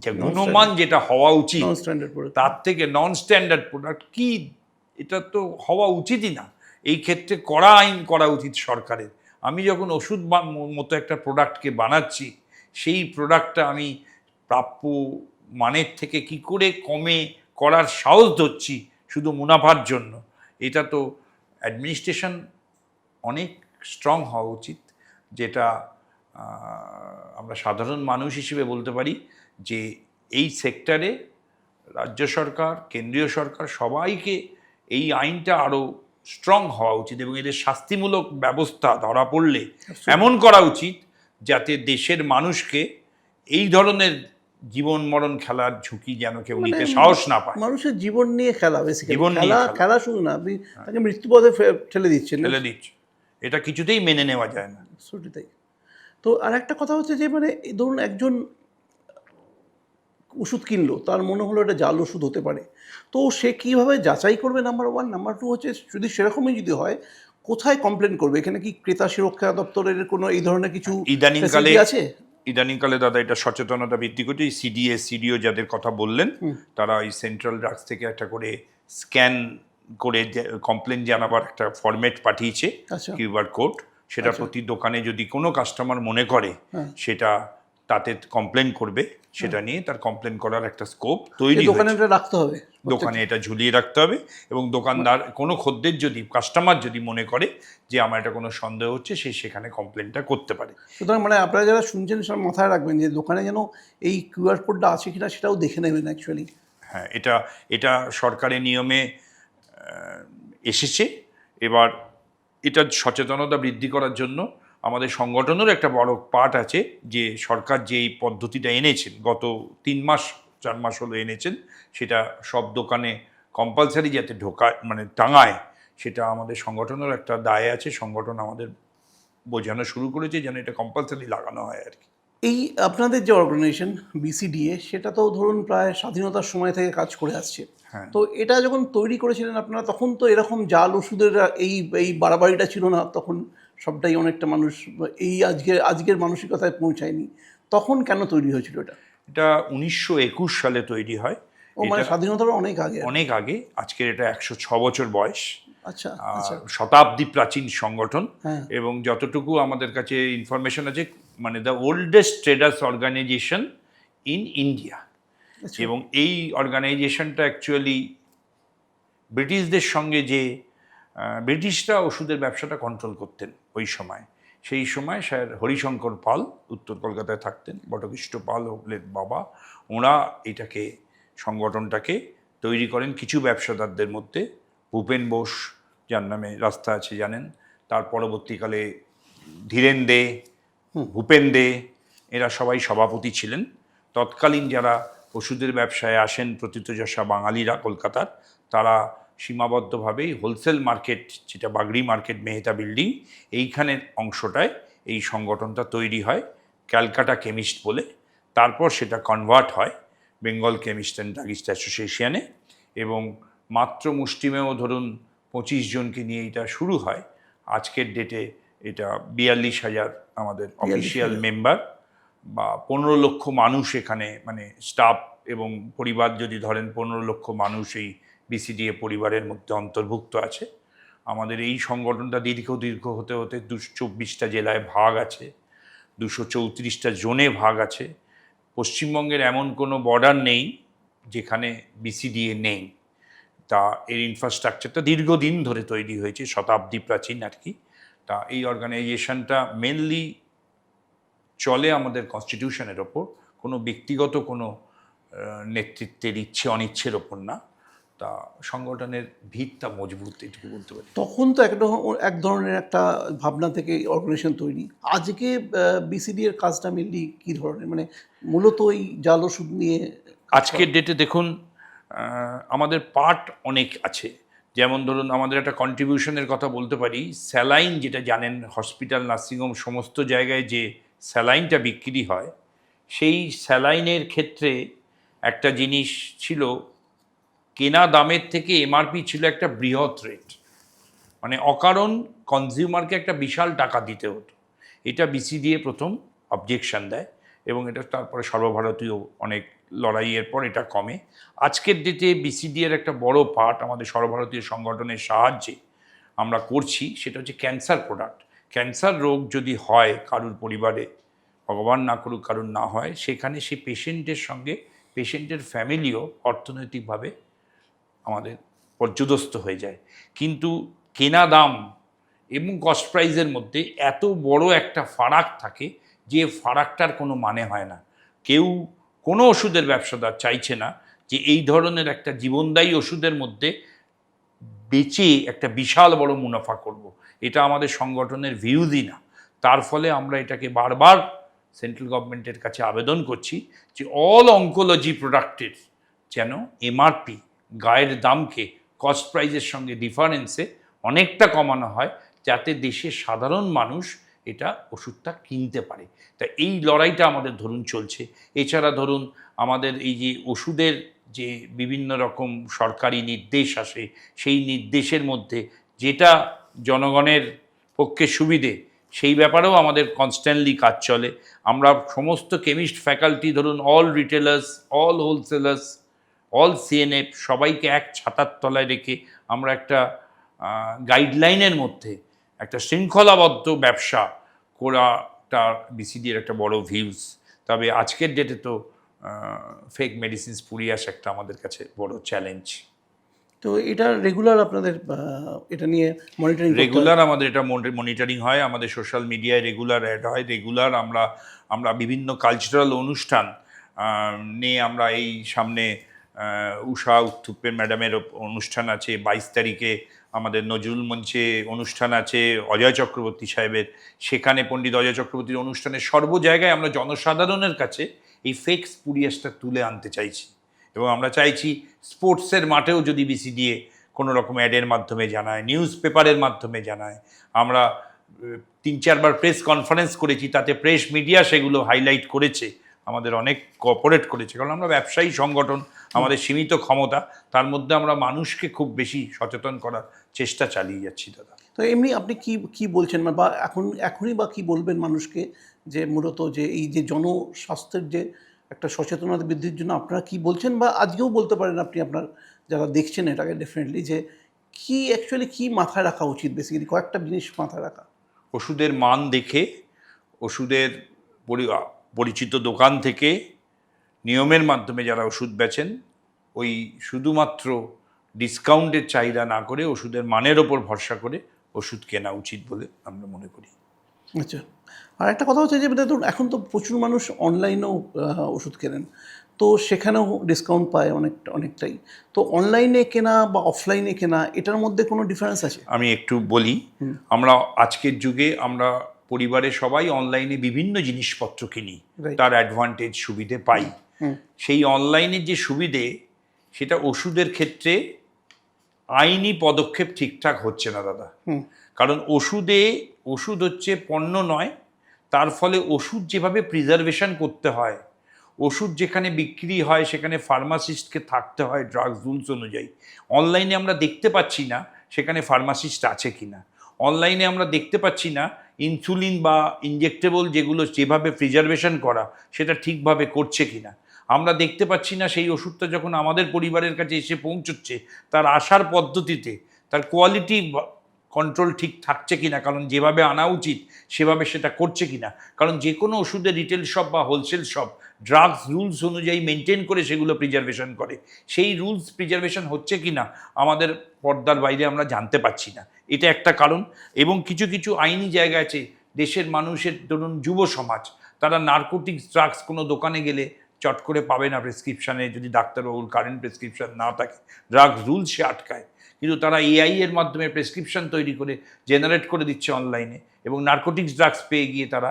[SPEAKER 2] যে গুণমান যেটা হওয়া উচিত তার থেকে নন স্ট্যান্ডার্ড প্রোডাক্ট। কি, এটা তো হওয়া উচিতই না। এই ক্ষেত্রে কড়া আইন করা উচিত সরকারের। আমি যখন ওষুধ মতো একটা প্রোডাক্টকে বানাচ্ছি, সেই প্রোডাক্টটা আমি প্রাপ্য মানের থেকে কি করে কমে করার সাহস ধরছি শুধু মুনাফার জন্য। এটা তো অ্যাডমিনিস্ট্রেশন অনেক স্ট্রং হওয়া উচিত, যেটা আমরা সাধারণ মানুষ হিসেবে বলতে পারি যে এই সেক্টরে রাজ্য সরকার, কেন্দ্রীয় সরকার সবাইকে এই আইনটা আরও স্ট্রং হওয়া উচিত, এবং এদের শাস্তিমূলক ব্যবস্থা ধরা পড়লে এমন করা উচিত যাতে দেশের মানুষকে এই ধরনের জীবন মরণ খেলার ঝুঁকি যেন কেউ নিতে সাহস না পায়।
[SPEAKER 1] মানুষের জীবন নিয়ে খেলা,
[SPEAKER 2] জীবন নিয়ে
[SPEAKER 1] খেলা শুধু না, আপনি তাকে মৃত্যুপথে ঠেলে দিচ্ছেন।
[SPEAKER 2] এটা কিছুতেই মেনে নেওয়া যায় না।
[SPEAKER 1] তাই তো আর একটা কথা হচ্ছে যে মানে ধরুন একজন ওষুধ কিনলো, তার মনে হলো এটা জাল ওষুধ হতে পারে, তো সে কীভাবে যাচাই করবে? Number one. নাম্বার টু হচ্ছে যদি সেরকমই যদি হয়, কোথায় কমপ্লেন করবে? এখানে কি ক্রেতা সুরক্ষা দপ্তরের কোনো এই ধরনের কিছু
[SPEAKER 2] ইদানিংকালে
[SPEAKER 1] আছে?
[SPEAKER 2] ইদানিংকালে দাদা এটা সচেতনতা বৃদ্ধি করছে। সিডিএস, সিডিও যাদের কথা বললেন, তারা এই সেন্ট্রাল ড্রাগস থেকে একটা করে স্ক্যান করে কমপ্লেন জানাবার একটা ফরম্যাট পাঠিয়েছে, কিউআর কোড। সেটা প্রতি দোকানে যদি কোনো কাস্টমার মনে করে সেটা তাতে কমপ্লেন করবে, সেটা নিয়ে তার কমপ্লেন করার একটা স্কোপ তৈরি
[SPEAKER 1] রাখতে হবে,
[SPEAKER 2] দোকানে এটা ঝুলিয়ে রাখতে হবে। এবং দোকানদার কোনো খদ্দের যদি, কাস্টমার যদি মনে করে যে আমার এটা কোনো সন্দেহ হচ্ছে, সে সেখানে কমপ্লেনটা করতে পারে।
[SPEAKER 1] সুতরাং মানে আপনারা যারা শুনছেন সব মাথায় রাখবেন যে দোকানে যেন এই কিউআর কোডটা আছে কিনা সেটাও দেখে নেবেন অ্যাকচুয়ালি।
[SPEAKER 2] হ্যাঁ, এটা সরকারের নিয়মে এসেছে। এবার এটা সচেতনতা বৃদ্ধি করার জন্য আমাদের সংগঠনেরও একটা বড় পার্ট আছে, যে সরকার যে এই পদ্ধতিটা এনেছেন, গত 3-4 মাস হলো এনেছেন, সেটা সব দোকানে কম্পালসারি যাতে মানে টাঙায়, সেটা আমাদের সংগঠনেরও একটা দায় আছে। সংগঠন আমাদের বোঝানো শুরু করেছে যেন এটা কম্পালসারি লাগানো হয় আর কি।
[SPEAKER 1] এই আপনাদের যে অর্গানাইজেশন বিসিডিএ, সেটা তো ধরুন প্রায় স্বাধীনতার সময় থেকে কাজ করে আসছে। তো এটা যখন তৈরি করেছিলেন আপনারা, তখন তো এরকম জাল ওষুধের এই বাড়াবাড়িটা ছিল না, তখন সবটাই অনেকটা মানুষ এই আজকের মানসিকতায় পৌঁছায়নি। তখন কেন তৈরি হয়েছিল এটা?
[SPEAKER 2] এটা 1921 সালে তৈরি হয়।
[SPEAKER 1] মানে স্বাধীনতার অনেক আগে।
[SPEAKER 2] আজকের এটা 106 বছর বয়স।
[SPEAKER 1] আচ্ছা,
[SPEAKER 2] শতাব্দী প্রাচীন সংগঠন। এবং যতটুকু আমাদের কাছে ইনফরমেশন আছে, মানে the oldest traders organisation in India. এবং এই অর্গানাইজেশনটা অ্যাকচুয়ালি ব্রিটিশদের সঙ্গে, যে ব্রিটিশরা ওষুধের ব্যবসাটা কন্ট্রোল করতেন ওই সময়, সেই সময় স্যার হরিশঙ্কর পাল উত্তর কলকাতায় থাকতেন, বটকৃষ্ট পাল হলেন বাবা। ওরা এটাকে, সংগঠনটাকে তৈরি করেন কিছু ব্যবসাদারদের মধ্যে। ভূপেন বোস, যার নামে রাস্তা আছে জানেন, তার পরবর্তীকালে ধীরেন দে, ভূপেন দে, এরা সবাই সভাপতি ছিলেন। তৎকালীন যারা ওষুধের ব্যবসায় আসেন প্রথিতযশা বাঙালিরা কলকাতার, তারা সীমাবদ্ধভাবেই হোলসেল মার্কেট, যেটা বাগড়ি মার্কেট মেহতা বিল্ডিং, এইখানের অংশটায় এই সংগঠনটা তৈরি হয় ক্যালকাটা কেমিস্ট বলে। তারপর সেটা কনভার্ট হয় বেঙ্গল কেমিস্ট অ্যান্ড ড্রাগিস্ট অ্যাসোসিয়েশনে, এবং মাত্র মুষ্টিমেয় ধরুন 25 জনকে নিয়ে এটা শুরু হয়। আজকের ডেটে এটা 42,000 আমাদের অফিসিয়াল মেম্বার, বা 15 লক্ষ মানুষ এখানে, মানে স্টাফ এবং পরিবার যদি ধরেন 15 লক্ষ মানুষ এই বিসিডিএ পরিবারের মধ্যে অন্তর্ভুক্ত আছে। আমাদের এই সংগঠনটা দীর্ঘ হতে হতে 224টা জেলায় ভাগ আছে, 234টা জোনে ভাগ আছে। পশ্চিমবঙ্গের এমন কোনো বর্ডার নেই যেখানে বিসিডিএ নেই। তা এর ইনফ্রাস্ট্রাকচারটা দীর্ঘদিন ধরে তৈরি হয়েছে, শতাব্দী প্রাচীন আর কি। তা এই অর্গানাইজেশনটা মেনলি চলে আমাদের কনস্টিটিউশনের ওপর, কোনো ব্যক্তিগত কোনো নেতৃত্বের ইচ্ছে অনিচ্ছের ওপর না। তা সংগঠনের ভিতটা মজবুত, এটুকু বলতে পারি।
[SPEAKER 1] তখন তো এক ধরনের একটা ভাবনা থেকে অর্গানাইজেশন তৈরি। আজকে বিসিডি এর কাজটা মেনলি কী ধরনের, মানে মূলত ওই জাল ওষুধ নিয়ে?
[SPEAKER 2] আজকের ডেটে দেখুন আমাদের পার্ট অনেক আছে। যেমন ধরুন আমাদের একটা কন্ট্রিবিউশনের কথা বলতে পারি। স্যালাইন, যেটা জানেন হসপিটাল, নার্সিংহোম সমস্ত জায়গায় যে স্যালাইনটা বিক্রি হয়, সেই স্যালাইনের ক্ষেত্রে একটা জিনিস ছিল, কেনা দামের থেকে এমআরপি ছিল একটা বৃহৎ রেট, মানে অকারণ কনজিউমারকে একটা বিশাল টাকা দিতে হতো। এটা বিসিডিএ প্রথম অবজেকশন দেয়, এবং এটা তারপরে সর্বভারতীয় অনেক লড়াইয়ের পর এটা কমে। আজকের ডেটে বিসিডিএর একটা বড় পার্ট আমাদের সর্বভারতীয় সংগঠনের সাহায্যে আমরা করছি, সেটা হচ্ছে ক্যান্সার প্রোডাক্ট। ক্যান্সার রোগ যদি হয় কারুর পরিবারে, ভগবান না করুক কারুর না হয়, সেখানে সেই পেশেন্টের সঙ্গে পেশেন্টের ফ্যামিলিও অর্থনৈতিকভাবে আমাদের পর্যদস্ত হয়ে যায়। কিন্তু কেনা দাম এবং কস্ট প্রাইজের মধ্যে এত বড় একটা ফারাক থাকে যে ফারাকটার কোনো মানে হয় না। কেউ, কোনো ওষুধের ব্যবসাদার চাইছে না যে এই ধরনের একটা জীবনদায়ী ওষুধের মধ্যে বেচে একটা বিশাল বড় মুনাফা করব। এটা আমাদের সংগঠনের ভিউজই না। তার ফলে আমরা এটাকে বারবার সেন্ট্রাল গভর্নমেন্টের কাছে আবেদন করছি যে অল অঙ্কোলজি প্রোডাক্টের যেন এমআরপি, গায়ের দামকে কস্ট প্রাইজের সঙ্গে ডিফারেন্সে অনেকটা কমানো হয়, যাতে দেশের সাধারণ মানুষ এটা ওষুধটা কিনতে পারে। তা এই লড়াইটা আমাদের ধরুন চলছে। এছাড়া ধরুন আমাদের এই যে ওষুধের যে বিভিন্ন রকম সরকারি নির্দেশ আসে, সেই নির্দেশের মধ্যে যেটা জনগণের পক্ষে সুবিধে, সেই ব্যাপারেও আমাদের কনস্ট্যান্টলি কাজ চলে। আমরা সমস্ত কেমিস্ট ফ্যাকাল্টি, ধরুন all retailers, all wholesalers, all CNF, সবাইকে এক ছাতার তলায় রেখে আমরা একটা গাইডলাইনের মধ্যে একটা শৃঙ্খলাবদ্ধ ব্যবসা করাটা বিসিডির একটা বড় ভিউজ। তবে আজকের ডেটে তো ফেক মেডিসিনস পুড়িয়ে আসা একটা আমাদের কাছে বড় চ্যালেঞ্জ।
[SPEAKER 1] তো এটা রেগুলার আপনাদের এটা নিয়ে মনিটরিং?
[SPEAKER 2] রেগুলার আমাদের এটা মনিটরিং হয়, আমাদের সোশ্যাল মিডিয়ায় রেগুলার অ্যাড হয়, রেগুলার আমরা বিভিন্ন কালচারাল অনুষ্ঠান নিয়ে, আমরা এই সামনে উষা উত্থুপে ম্যাডামের অনুষ্ঠান আছে 22 তারিখে, আমাদের নজরুল মঞ্চে অনুষ্ঠান আছে অজয় চক্রবর্তী সাহেবের, সেখানে পণ্ডিত অজয় চক্রবর্তীর অনুষ্ঠানে সর্ব জায়গায় আমরা জনসাধারণের কাছে এই ফেক স্পুরিয়াসটা তুলে আনতে চাইছি। এবং আমরা চাইছি স্পোর্টসের মাঠেও যদি বিসিডিএ কোনো রকম অ্যাডের মাধ্যমে জানায়, নিউজ পেপারের মাধ্যমে জানায়, আমরা 3-4 বার প্রেস কনফারেন্স করেছি, তাতে প্রেস মিডিয়া সেগুলো হাইলাইট করেছে, আমাদের অনেক কোঅপারেট করেছে। কারণ আমরা ব্যবসায়ী সংগঠন, আমাদের সীমিত ক্ষমতা, তার মধ্যে আমরা মানুষকে খুব বেশি সচেতন করার চেষ্টা চালিয়ে যাচ্ছি দাদা।
[SPEAKER 1] তো এমনি আপনি কি বলছেন, বা এখনই বা কি বলবেন মানুষকে, যে মূলত যে এই যে জনস্বাস্থ্যের যে একটা সচেতনতা বৃদ্ধির জন্য আপনারা কি বলছেন, বা আজকেও বলতে পারেন আপনি আপনার যারা দেখছেন এটাকে ডেফিনেটলি, যে কি অ্যাকচুয়ালি কি মাথায় রাখা উচিত? বেসিক্যালি কয়েকটা জিনিস মাথায় রাখা।
[SPEAKER 2] ওষুধের মান দেখে, ওষুধের পরিচিত দোকান থেকে নিয়মের মাধ্যমে যারা ওষুধ বেচেন, ওই শুধুমাত্র ডিসকাউন্টের চাহিদা না করে ওষুধের মানের ওপর ভরসা করে ওষুধ কেনা উচিত বলে আমরা মনে করি।
[SPEAKER 1] আচ্ছা, আর একটা কথা হচ্ছে যে ধরুন এখন তো প্রচুর মানুষ অনলাইনেও ওষুধ কেনেন, তো সেখানেও ডিসকাউন্ট পায় অনেকটাই। তো অনলাইনে কেনা বা অফলাইনে কেনা, এটার মধ্যে কোনো ডিফারেন্স আছে?
[SPEAKER 2] আমি একটু বলি। আমরা আজকের যুগে আমরা পরিবারে সবাই অনলাইনে বিভিন্ন জিনিসপত্র কিনি, তার অ্যাডভান্টেজ সুবিধে পাই। সেই অনলাইনের যে সুবিধে, সেটা ওষুধের ক্ষেত্রে আইনি পদক্ষেপ ঠিকঠাক হচ্ছে না দাদা। কারণ ওষুধ হচ্ছে পণ্য নয়, তার ফলে ওষুধ যেভাবে প্রিজার্ভেশন করতে হয়, ওষুধ যেখানে বিক্রি হয় সেখানে ফার্মাসিস্টকে থাকতে হয় ড্রাগস রুলস অনুযায়ী। অনলাইনে আমরা দেখতে পাচ্ছি না সেখানে ফার্মাসিস্ট আছে কিনা, অনলাইনে আমরা দেখতে পাচ্ছি না ইনসুলিন বা ইনজেক্টেবল যেগুলো যেভাবে প্রিজার্ভেশন করা সেটা ঠিকভাবে করছে কিনা, আমরা দেখতে পাচ্ছি না সেই ওষুধটা যখন আমাদের পরিবারের কাছে এসে পৌঁছচ্ছে তার আসার পদ্ধতিতে তার কোয়ালিটি কন্ট্রোল ঠিক থাকছে কিনা, কারণ যেভাবে আনা উচিত সেভাবে সেটা করছে কিনা। কারণ যে কোনো ওষুধের রিটেল শপ বা হোলসেল শপ ড্রাগস রুলস অনুযায়ী মেনটেন করে সেগুলো প্রিজার্ভেশন করে, সেই রুলস প্রিজার্ভেশন হচ্ছে কিনা আমাদের পর্দার বাইরে আমরা জানতে পারছি না, এটা একটা কারণ। এবং কিছু কিছু আইনি জায়গা আছে দেশের মানুষের, ধরুন যুব সমাজ, তারা নার্কোটিক্স ড্রাগস কোনো দোকানে গেলে চট করে পাবে না প্রেসক্রিপশানে, যদি ডাক্তারবাবুর কারেন্ট প্রেসক্রিপশান না থাকে, ড্রাগস রুলস সে আটকায়। কিন্তু তারা এআই এর মাধ্যমে প্রেসক্রিপশন তৈরি করে জেনারেট করে দিচ্ছে অনলাইনে, এবং নার্কোটিক্স ড্রাগস পেয়ে গিয়ে তারা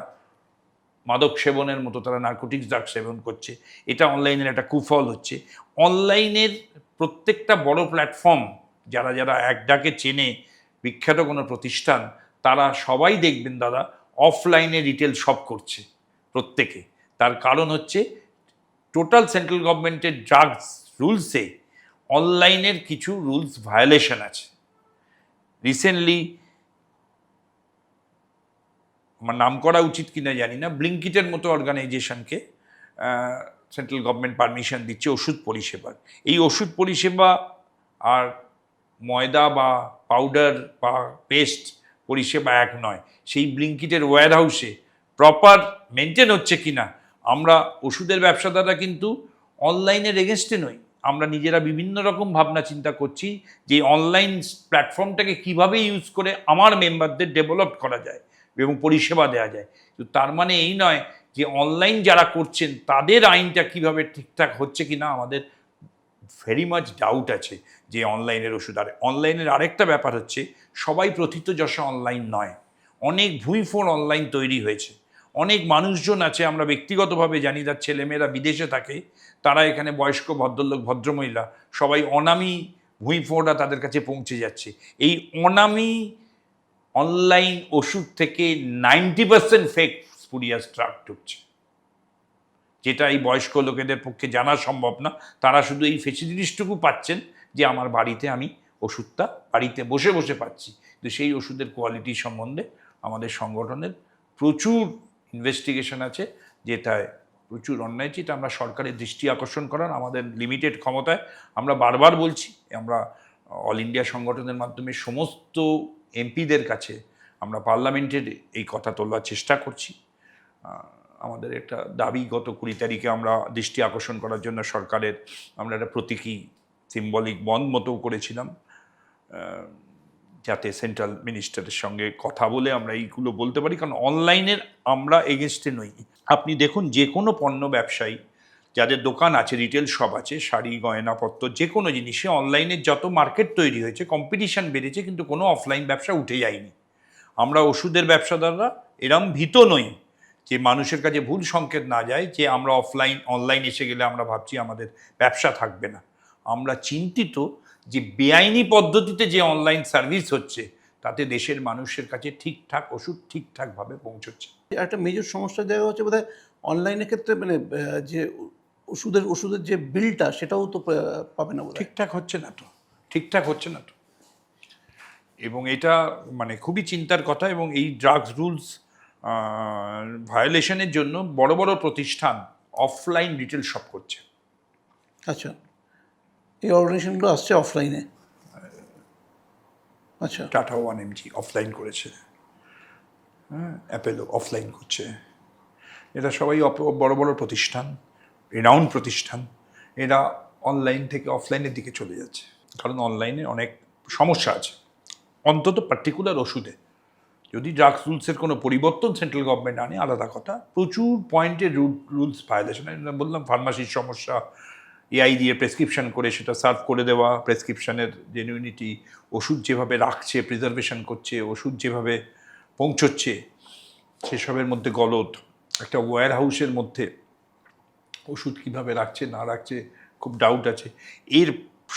[SPEAKER 2] মাদক সেবনের মতো তারা নার্কোটিক্স ড্রাগস সেবন করছে। এটা অনলাইনের একটা কুফল হচ্ছে। অনলাইনের প্রত্যেকটা বড় প্ল্যাটফর্ম, যারা যারা এক ডাকে চেনে বিখ্যাত কোনো প্রতিষ্ঠান, তারা সবাই দেখবেন দাদা অফলাইনে রিটেল শপ করছে প্রত্যেকে। তার কারণ হচ্ছে টোটাল সেন্ট্রাল গভর্নমেন্টের ড্রাগস রুলসে অনলাইনের কিছু রুলস ভায়োলেশন আছে। রিসেন্টলি, আমার নাম করা উচিত কিনা জানি না, ব্লিঙ্কিটের মতো অর্গানাইজেশনকে সেন্ট্রাল গভর্নমেন্ট পারমিশন দিচ্ছে ওষুধ পরিষেবার। এই ওষুধ পরিষেবা আর ময়দা বা পাউডার বা পেস্ট পরিষেবা এক নয়। সেই ব্লিঙ্কিটের ওয়্যার হাউসে প্রপার মেনটেন হচ্ছে কিনা, আমরা ওষুধের ব্যবসাদাররা কিন্তু অনলাইনের এগেনস্টে নই, আমরা নিজেরা বিভিন্ন রকম ভাবনা চিন্তা করছি যে অনলাইন প্ল্যাটফর্মটাকে কিভাবে ইউজ করে আমার মেম্বারদের ডেভেলপ করা যায় এবং পরিষেবা দেওয়া যায়। তো তার মানে এই নয় যে অনলাইন যারা করছেন তাদের আইনটা কিভাবে ঠিকঠাক হচ্ছে কিনা আমাদের ভেরি মাচ ডাউট আছে যে অনলাইনের ওষুধ। আর অনলাইনের আরেকটা ব্যাপার হচ্ছে সবাই প্রথিতযশা অনলাইন নয়, অনেক ভুঁইফোড় অনলাইন তৈরি হয়েছে। অনেক মানুষজন আছে, আমরা ব্যক্তিগতভাবে জানি, তার ছেলেমেয়েরা বিদেশে থাকে, তারা এখানে বয়স্ক ভদ্রলোক ভদ্রমহিলা সবাই অনামী ভুঁইফোড়রা তাদের কাছে পৌঁছে যাচ্ছে। এই অনামী অনলাইন ওষুধ থেকে 90% ফেক স্পুরিয়াস ড্রাগ ঢুকছে, যেটা এই বয়স্ক লোকেদের পক্ষে জানা সম্ভব না। তারা শুধু এই ফেসিলিটিসটুকু পাচ্ছেন যে আমার বাড়িতে আমি ওষুধটা বাড়িতে বসে বসে পাচ্ছি, কিন্তু সেই ওষুধের কোয়ালিটি সম্বন্ধে আমাদের সংগঠনের প্রচুর ইনভেস্টিগেশন আছে, যেটায় প্রচুর অন্যায়। যেটা আমরা সরকারের দৃষ্টি আকর্ষণ করার আমাদের লিমিটেড ক্ষমতায়, আমরা বারবার বলছি, আমরা অল ইন্ডিয়া সংগঠনের মাধ্যমে সমস্ত এমপিদের কাছে আমরা পার্লামেন্টের এই কথা তোলার চেষ্টা করছি। আমাদের একটা দাবি, গত 20 তারিখে আমরা দৃষ্টি আকর্ষণ করার জন্য সরকারের আমরা একটা প্রতীকী সিম্বলিক বন্ধ মতো করেছিলাম, যাতে সেন্ট্রাল মিনিস্টারের সঙ্গে কথা বলে আমরা এইগুলো বলতে পারি। কারণ অনলাইনের আমরা এগেনস্টে নই। আপনি দেখুন, যে কোনো পণ্য ব্যবসায়ী যাদের দোকান আছে, রিটেল শপ আছে, শাড়ি গয়নাপত্র যে কোনো জিনিসে অনলাইনের যত মার্কেট তৈরি হয়েছে, কম্পিটিশান বেড়েছে, কিন্তু কোনো অফলাইন ব্যবসা উঠে যায়নি। আমরা ওষুধের ব্যবসাদাররা এরম ভীত নই যে মানুষের কাছে ভুল সংকেত না যায় যে আমরা অনলাইন এসে গেলে আমরা ভাবছি আমাদের ব্যবসা থাকবে না। আমরা চিন্তিত যে বেআইনি পদ্ধতিতে যে অনলাইন সার্ভিস হচ্ছে তাতে দেশের মানুষের কাছে ঠিকঠাক ওষুধ ঠিকঠাকভাবে পৌঁছচ্ছে।
[SPEAKER 1] একটা মেজর সমস্যার জায়গা হচ্ছে বোধহয় অনলাইনের ক্ষেত্রে, মানে যে ওষুধের যে বিলটা সেটাও তো পাবে না বোধহয়।
[SPEAKER 2] ঠিকঠাক হচ্ছে না তো। এবং এটা মানে খুবই চিন্তার কথা। এবং এই ড্রাগস রুলস ভায়োলেশনের জন্য বড় বড় প্রতিষ্ঠান অফলাইন রিটেল শপ করছে।
[SPEAKER 1] আচ্ছা, এই অর্গানাইজেশনগুলো আসছে অফলাইনে। আচ্ছা,
[SPEAKER 2] টাটা 1mg অফলাইন করেছে, অ্যাপেলো অফলাইন করছে। এরা সবাই বড় বড় প্রতিষ্ঠান, রিনাউন্ড প্রতিষ্ঠান, এরা অনলাইন থেকে অফলাইনের দিকে চলে যাচ্ছে। কারণ অনলাইনে অনেক সমস্যা আছে, অন্তত পার্টিকুলার ওষুধে। যদি ড্রাগস রুলসের কোনো পরিবর্তন সেন্ট্রাল গভর্নমেন্ট আনে আলাদা কথা, প্রচুর পয়েন্টে রুলস ভায়োলেশন। বললাম ফার্মাসির সমস্যা, এআই দিয়ে প্রেসক্রিপশন করে সেটা সার্ভ করে দেওয়া, প্রেসক্রিপশনের জেনুইনিটি, ওষুধ যেভাবে রাখছে, প্রিজার্ভেশন করছে, ওষুধ যেভাবে পৌঁছচ্ছে সেসবের মধ্যে গলদ। একটা ওয়্যার হাউসের মধ্যে ওষুধ কীভাবে রাখছে না রাখছে খুব ডাউট আছে। এর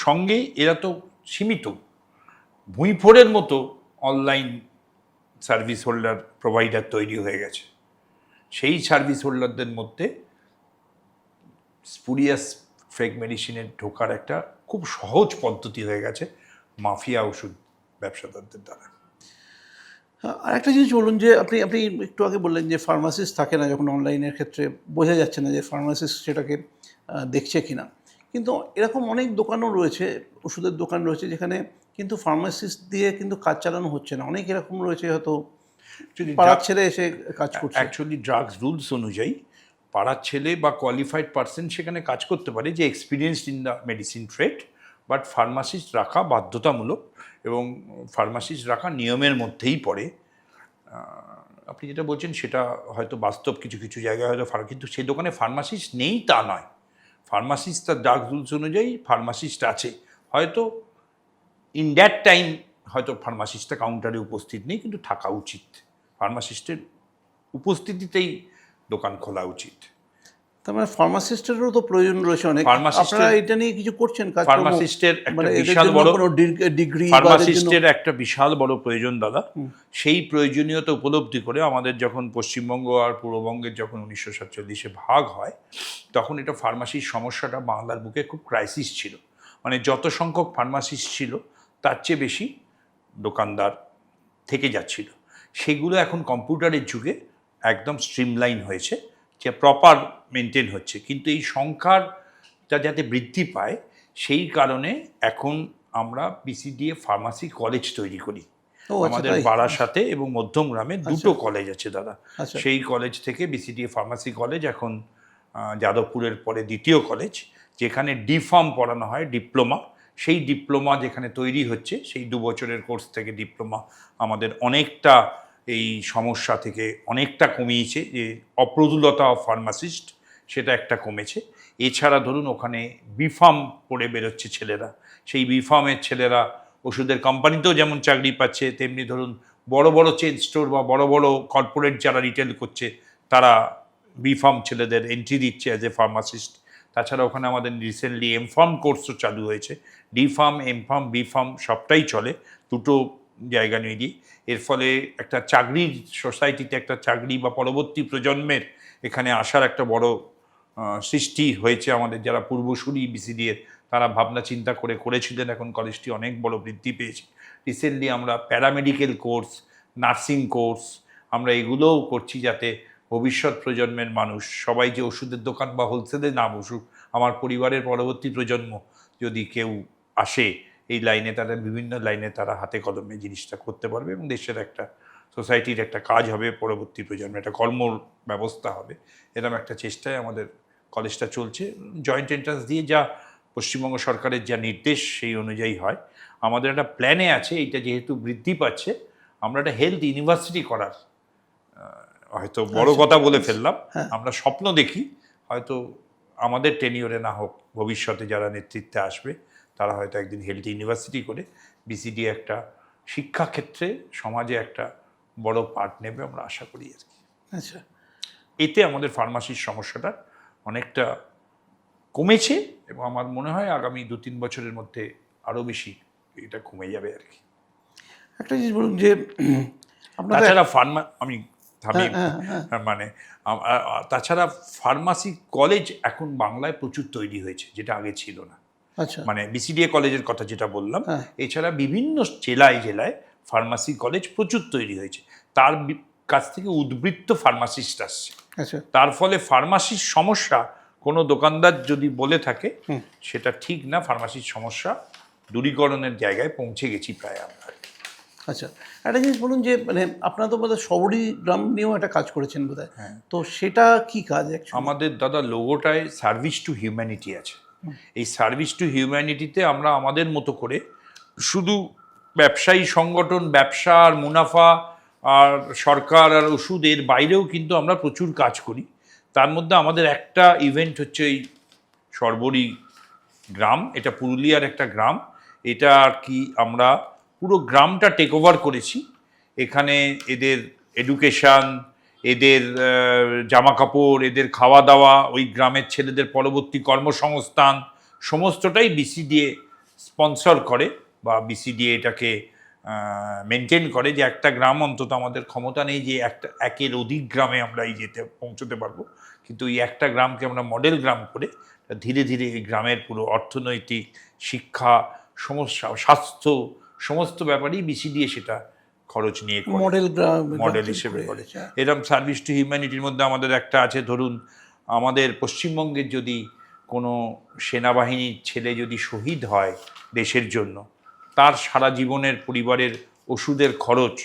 [SPEAKER 2] সঙ্গে এরা তো সীমিত, ভুঁইফোড়ের মতো অনলাইন সার্ভিস হোল্ডার প্রোভাইডার তৈরি হয়ে গেছে। সেই সার্ভিস হোল্ডারদের মধ্যে স্পুরিয়াস ফেক মেডিসিনে ঢোকার একটা খুব সহজ পদ্ধতি হয়ে গেছে মাফিয়া ওষুধ ব্যবসাদারদের দ্বারা।
[SPEAKER 1] আর একটা জিনিস বলুন যে আপনি আপনি একটু আগে বললেন যে ফার্মাসিস্ট থাকে না যখন অনলাইনের ক্ষেত্রে, বোঝা যাচ্ছে না যে ফার্মাসিস্ট সেটাকে দেখছে কিনা। কিন্তু এরকম অনেক দোকানও রয়েছে, ওষুধের দোকান রয়েছে যেখানে কিন্তু ফার্মাসিস্ট দিয়ে কিন্তু কাজ চালানো হচ্ছে না। অনেক এরকম রয়েছে, হয়তো পাড়ার ছেলে এসে কাজ করছে।
[SPEAKER 2] অ্যাকচুয়ালি ড্রাগস রুলস অনুযায়ী পাড়ার ছেলে বা কোয়ালিফাইড পার্সন সেখানে কাজ করতে পারে, যে experienced in the medicine trade, but pharmacist রাখা বাধ্যতামূলক এবং ফার্মাসিস্ট রাখা নিয়মের মধ্যেই পড়ে। আপনি যেটা বলছেন সেটা হয়তো বাস্তব, কিছু কিছু জায়গায় হয়তো কিন্তু সেই দোকানে ফার্মাসিস্ট নেই তা নয়। ফার্মাসিস্ট তার ড্রাগস রুলস অনুযায়ী ফার্মাসিস্ট আছে, হয়তো ইন দ্যাট টাইম হয়তো ফার্মাসিস্টটা কাউন্টারে উপস্থিত নেই, কিন্তু থাকা উচিত। ফার্মাসিস্টের উপস্থিতিতেই দোকান খোলা উচিত।
[SPEAKER 1] তার মানে ফার্মাসিস্টেরও তো প্রয়োজন রয়েছে অনেক। আপনারা এটা নিয়ে কিছু করছেন কাজ?
[SPEAKER 2] ফার্মাসিস্টের একটা
[SPEAKER 1] মানে
[SPEAKER 2] বিশাল বড়
[SPEAKER 1] ডিগ্রি,
[SPEAKER 2] ফার্মাসিস্টের একটা বিশাল বড় প্রয়োজন দাদা। সেই প্রয়োজনীয়তা উপলব্ধি করে আমাদের যখন পশ্চিমবঙ্গ আর পূর্ববঙ্গের যখন 1947-এ ভাগ হয়, তখন এটা ফার্মাসির সমস্যাটা বাংলার বুকে খুব ক্রাইসিস ছিল। মানে যত সংখ্যক ফার্মাসিস্ট ছিল তার চেয়ে বেশি দোকানদার থেকে যাচ্ছিল। সেগুলো এখন কম্পিউটারের যুগে একদম স্ট্রিমলাইন হয়েছে, যে প্রপার মেনটেন হচ্ছে। কিন্তু এই সংখ্যাটা যাতে বৃদ্ধি পায় সেই কারণে এখন আমরা বিসিডিএ ফার্মাসি কলেজ তৈরি করি। আমাদের বারাসাতে এবং মধ্যমগ্রামে দুটো কলেজ আছে দাদা। সেই কলেজ থেকে বিসিডিএ ফার্মাসি কলেজ এখন যাদবপুরের পরে দ্বিতীয় কলেজ, যেখানে ডিফার্ম পড়ানো হয়, ডিপ্লোমা। সেই ডিপ্লোমা যেখানে তৈরি হচ্ছে, সেই 2 বছরের কোর্স থেকে ডিপ্লোমা আমাদের অনেকটা এই সমস্যা থেকে অনেকটা কমিয়েছে। যে অপ্রতুলতা অফ ফার্মাসিস্ট সেটা একটা কমেছে। এছাড়া ধরুন ওখানে বিফার্ম পড়ে বেরোচ্ছে ছেলেরা, সেই বিফার্মের ছেলেরা ওষুধের কোম্পানিতেও যেমন চাকরি পাচ্ছে, তেমনি ধরুন বড় বড় চেন স্টোর বা বড় বড় কর্পোরেট যারা রিটেল করছে তারা বিফার্ম ছেলেদের এন্ট্রি দিচ্ছে অ্যাজ এ ফার্মাসিস্ট। তাছাড়া ওখানে আমাদের রিসেন্টলি এমফার্ম কোর্সও চালু হয়েছে। ডিফার্ম, এমফার্ম, বিফার্ম সবটাই চলে দুটো জায়গা নিয়ে দিয়ে। এর ফলে একটা চাকরির সোসাইটিতে একটা চাকরি বা পরবর্তী প্রজন্মের এখানে আসার একটা বড় সৃষ্টি হয়েছে। আমাদের যারা পূর্বসূরি বিসিডিএর তারা ভাবনা চিন্তা করে করেছিলেন, এখন কলেজটি অনেক বড় বৃদ্ধি পেয়েছে। রিসেন্টলি আমরা প্যারামেডিক্যাল কোর্স, নার্সিং কোর্স আমরা এগুলোও করছি, যাতে ভবিষ্যৎ প্রজন্মের মানুষ সবাই যে ওষুধের দোকান বা হোলসেলে না বসুক, আমার পরিবারের পরবর্তী প্রজন্ম যদি কেউ আসে এই লাইনে, তাদের বিভিন্ন লাইনে তারা হাতে কলমে জিনিসটা করতে পারবে এবং দেশের একটা সোসাইটির একটা কাজ হবে, পরবর্তী প্রজন্মে একটা কর্ম ব্যবস্থা হবে। এরকম একটা চেষ্টায় আমাদের কলেজটা চলছে। জয়েন্ট এন্ট্রান্স দিয়ে যা পশ্চিমবঙ্গ সরকারের যা নির্দেশ সেই অনুযায়ী হয়। আমাদের একটা প্ল্যানে আছে, এইটা যেহেতু বৃদ্ধি পাচ্ছে আমরা একটা হেলথ ইউনিভার্সিটি করার, হয়তো বড় কথা বলে ফেললাম, আমরা স্বপ্ন দেখি হয়তো আমাদের টেনিওরে না হোক, ভবিষ্যতে যারা নেতৃত্বে আসবে তারা হয়তো একদিন হেলথ ইউনিভার্সিটি করে বিসিডি একটা শিক্ষাক্ষেত্রে সমাজে একটা বড় পার্ট নেবে আমরা আশা করি আর কি।
[SPEAKER 1] আচ্ছা,
[SPEAKER 2] এতে আমাদের ফার্মাসির সমস্যাটা অনেকটা কমেছে এবং আমার মনে হয় আগামী 2-3 বছরের মধ্যে আরও বেশি এটা কমে যাবে আর কি।
[SPEAKER 1] একটা জিনিস বলুন যে
[SPEAKER 2] তাছাড়া আমি মানে তাছাড়া ফার্মাসি কলেজ এখন বাংলায় প্রচুর তৈরি হয়েছে, যেটা আগে ছিল না।
[SPEAKER 1] আচ্ছা,
[SPEAKER 2] মানে বিসিডিএ কলেজের কথা যেটা বললাম, এছাড়া বিভিন্ন জেলায় জেলায় ফার্মাসি কলেজ প্রচুর তৈরি হয়েছে। তার কাছ থেকে উদ্বৃত্ত ফার্মাসিস্ট আসছে।
[SPEAKER 1] আচ্ছা,
[SPEAKER 2] তার ফলে ফার্মাসির সমস্যা কোনো দোকানদার যদি বলে থাকে সেটা ঠিক না। ফার্মাসির সমস্যা দূরীকরণের জায়গায় পৌঁছে গেছি প্রায় আমরা।
[SPEAKER 1] আচ্ছা, একটা জিনিস বলুন যে মানে আপনারা তো বোধহয় শবরী গ্রাম নিয়েও একটা কাজ করেছেন বোধহয়, তো সেটা কি কাজ?
[SPEAKER 2] আমাদের দাদা লোগোটায় সার্ভিস টু হিউম্যানিটি আছে। এই সার্ভিস টু হিউম্যানিটিতে আমরা আমাদের মতো করে শুধু ব্যবসায়ী সংগঠন, ব্যবসা আর মুনাফা আর সরকার আর ওষুধ এর বাইরেও কিন্তু আমরা প্রচুর কাজ করি। তার মধ্যে আমাদের একটা ইভেন্ট হচ্ছে এই সর্বরী গ্রাম, এটা পুরুলিয়ার একটা গ্রাম। এটা আর কি আমরা পুরো গ্রামটা টেক ওভার করেছি। এখানে এদের এডুকেশান, এদের জামা কাপড়, এদের খাওয়া দাওয়া, ওই গ্রামের ছেলেদের পরবর্তী কর্মসংস্থান সমস্তটাই বিসিডিএ স্পন্সর করে বা বিসিডিএ এটাকে মেনটেন করে যে একটা গ্রাম অন্তত, আমাদের ক্ষমতা নেই যে একের অধিক গ্রামে আমরা পৌঁছতে পারবো, কিন্তু এই একটা গ্রামকে আমরা মডেল গ্রাম করে ধীরে ধীরে এই গ্রামের পুরো অর্থনৈতিক, শিক্ষা, সমস্যা, স্বাস্থ্য, সমস্ত ব্যাপারেই বিসিডিএ সেটা খরচ নিয়ে মডেল হিসেবে করে। এরকম সার্ভিস টু হিউম্যানিটির মধ্যে আমাদের একটা আছে, ধরুন আমাদের পশ্চিমবঙ্গের যদি কোনো সেনাবাহিনীর ছেলে যদি শহীদ হয় দেশের জন্য, তার সারা জীবনের পরিবারের ওষুধের খরচ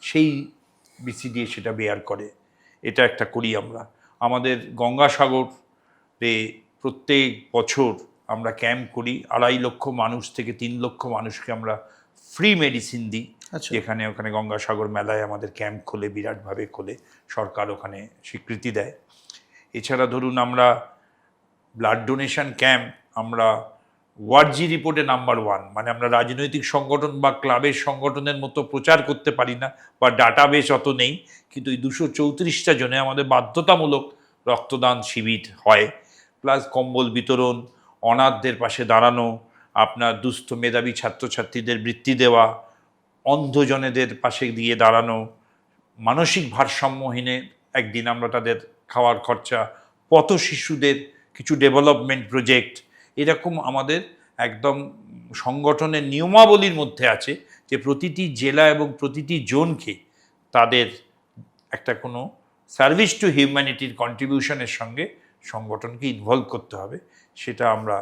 [SPEAKER 2] সেই বিসিডিএ সেটা বেয়ার করে। এটা একটা করি আমরা। আমাদের গঙ্গাসাগরে প্রত্যেক বছর আমরা ক্যাম্প করি, 2.5 লক্ষ মানুষ থেকে 3 লক্ষ মানুষকে আমরা ফ্রি মেডিসিন দিই। যেখানে ওখানে গঙ্গাসাগর মেলায় আমাদের ক্যাম্প খোলে, বিরাটভাবে খোলে, সরকার ওখানে স্বীকৃতি দেয়। এছাড়া ধরুন আমরা ব্লাড ডোনেশন ক্যাম্প, আমরা ওয়ার্জি রিপোর্টে নাম্বার 1, মানে আমরা রাজনৈতিক সংগঠন বা ক্লাবের সংগঠনের মতো প্রচার করতে পারি না বা ডাটাবেস অত নেই, কিন্তু এই 234টা জনে আমাদের বাধ্যতামূলক রক্তদান শিবির হয়, প্লাস কম্বল বিতরণ, অনাথদের পাশে দাঁড়ানো, আপনার দুস্থ মেধাবী ছাত্রছাত্রীদের বৃত্তি দেওয়া, অন্ধজনেদের পাশে দিয়ে দাঁড়ানো, মানসিক ভারসাম্যহীনের একদিন আমরা তাদের খাওয়ার খরচা, পথ শিশুদের কিছু ডেভেলপমেন্ট প্রজেক্ট, এরকম আমাদের একদম সংগঠনের নিয়মাবলীর মধ্যে আছে যে প্রতিটি জেলা এবং প্রতিটি জোনকে তাদের একটা কোনো সার্ভিস টু হিউম্যানিটির কন্ট্রিবিউশনের সঙ্গে সংগঠনকে ইনভলভ করতে হবে। সেটা আমরা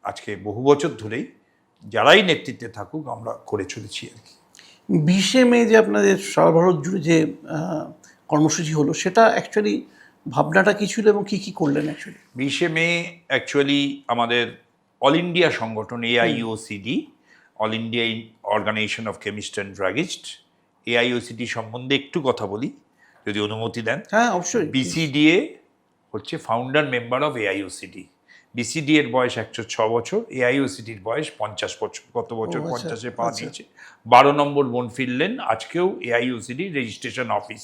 [SPEAKER 2] আজকে বহু বছর ধরেই যারাই নেতৃত্বে থাকুক আমরা করে চলেছি আর কি।
[SPEAKER 1] 20শে মে যে আপনাদের সারা ভারত জুড়ে যে কর্মসূচি হলো, সেটা অ্যাকচুয়ালি ভাবনাটা কী ছিল এবং কী কী করলেন অ্যাকচুয়ালি?
[SPEAKER 2] 20শে মে অ্যাকচুয়ালি আমাদের অল ইন্ডিয়া সংগঠন AIOCD, all India organisation of chemist and druggist, AIOCD সম্বন্ধে একটু কথা বলি যদি অনুমতি দেন।
[SPEAKER 1] হ্যাঁ, অবশ্যই।
[SPEAKER 2] BCDA হচ্ছে founder member of AIOCD। BCDA এর বয়স 106 বছর, AIOCDর বয়স 50 বছর, গত বছর 50-এ পা দিয়েছে। 12 নম্বর বনফিল্ড লেন আজকেও AIOCD রেজিস্ট্রেশন অফিস।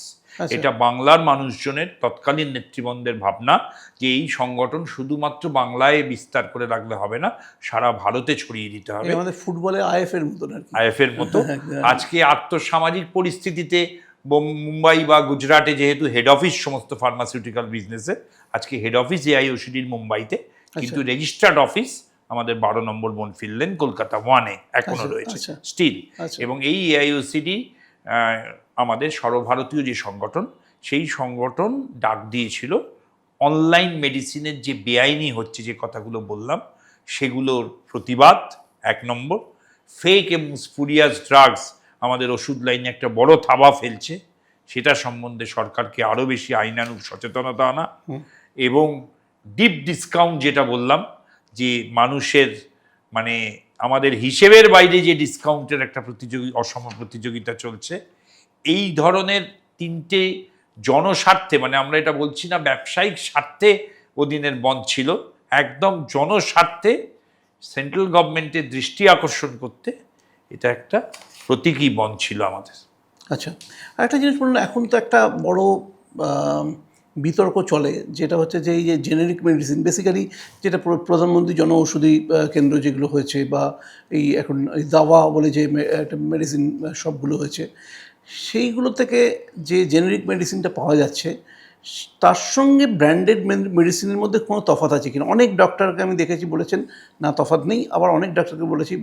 [SPEAKER 2] এটা বাংলার মানুষজনের তৎকালীন নেতৃবৃন্দের ভাবনা যে এই সংগঠন শুধুমাত্র বাংলায় বিস্তার করে রাখলে হবে না, সারা ভারতে ছড়িয়ে দিতে হবে।
[SPEAKER 1] আমাদের ফুটবলে আইএফের মতো,
[SPEAKER 2] আইএফের মতো। আজকে আর্থসামাজিক পরিস্থিতিতে মুম্বাই বা গুজরাটে যেহেতু হেড অফিস সমস্ত ফার্মাসিউটিক্যাল বিজনেসে, আজকে হেড অফিস AIOCDর মুম্বাইতে, কিন্তু রেজিস্টার্ড অফিস আমাদের 12 নম্বর বনফিল্ড লেন কলকাতা 1-এ এখনো রয়েছে স্টিল। এবং এই AIOCD আমাদের সর্বভারতীয় যে সংগঠন, সেই সংগঠন ডাক দিয়েছিল অনলাইন মেডিসিনের যে বেআইনি হচ্ছে যে কথাগুলো বললাম সেগুলোর প্রতিবাদ 1 নম্বর। ফেক এবং স্পুরিয়াস ড্রাগস আমাদের ওষুধ লাইনে একটা বড় থাবা ফেলছে, সেটা সম্বন্ধে সরকারকে আরও বেশি আইনানুগ সচেতনতা আনা। এবং ডিপ ডিসকাউন্ট যেটা বললাম, যে মানুষের মানে আমাদের হিসেবের বাইরে যে ডিসকাউন্টের একটা অসম প্রতিযোগিতা চলছে, এই ধরনের 3টে জনস্বার্থে, মানে আমরা এটা বলছি না ব্যবসায়িক স্বার্থে অধীনের বন্ধ ছিল, একদম জনস্বার্থে সেন্ট্রাল গভর্নমেন্টের দৃষ্টি আকর্ষণ করতে এটা একটা প্রতীকী বন্ধ ছিল আমাদের।
[SPEAKER 1] আচ্ছা, আরেকটা জিনিস বলুন, এখন তো একটা বড় বিতর্ক চলে, যেটা হচ্ছে যে এই যে জেনেরিক মেডিসিন, বেসিক্যালি যেটা প্রধানমন্ত্রী জনঔষধি কেন্দ্র যেগুলো হয়েছে, বা এই এখন দাওয়া বলে যে একটা মেডিসিন সবগুলো হয়েছে, সেইগুলো থেকে যে জেনেরিক মেডিসিনটা পাওয়া যাচ্ছে, তার সঙ্গে ব্র্যান্ডেড মেডিসিনের মধ্যে কোনো তফাৎ আছে কিনা? অনেক ডক্টরকে আমি দেখেছি বলেছেন না তফাৎ নেই, আবার অনেক ডক্টরকে বলেছি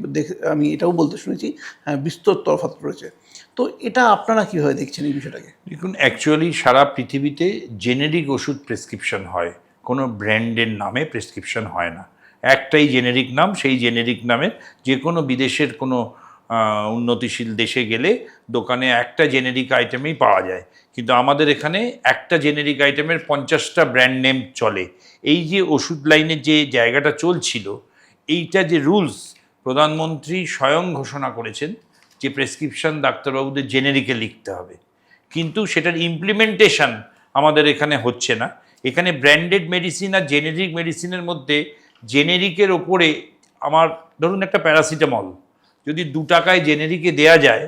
[SPEAKER 1] আমি এটাও বলতে শুনেছি হ্যাঁ বিস্তর তফাৎ রয়েছে। তো এটা আপনারা কীভাবে দেখছেন এই বিষয়টাকে?
[SPEAKER 2] দেখুন, অ্যাকচুয়ালি সারা পৃথিবীতে জেনেরিক ওষুধ প্রেসক্রিপশন হয়, কোনো ব্র্যান্ডের নামে প্রেসক্রিপশন হয় না। একটাই জেনেরিক নাম, সেই জেনেরিক নামের যে কোনো বিদেশের কোনো উন্নতিশীল দেশে গেলে দোকানে একটা জেনেরিক আইটেমেই পাওয়া যায়, কিন্তু আমাদের এখানে একটা জেনেরিক আইটেমের 50টা ব্র্যান্ড নেম চলে। এই যে ওষুধ লাইনের যে জায়গাটা চলছিল, এইটা যে রুলস প্রধানমন্ত্রী স্বয়ং ঘোষণা করেছেন যে প্রেসক্রিপশন ডাক্তারবাবুদের জেনেরিকে লিখতে হবে, কিন্তু সেটার ইমপ্লিমেন্টেশন আমাদের এখানে হচ্ছে না। এখানে ব্র্যান্ডেড মেডিসিন আর জেনেরিক মেডিসিনের মধ্যে জেনেরিকের ওপরে আমার ধরুন একটা প্যারাসিটামল যদি 2 টাকায় জেনেরিকে দেয়া যায়,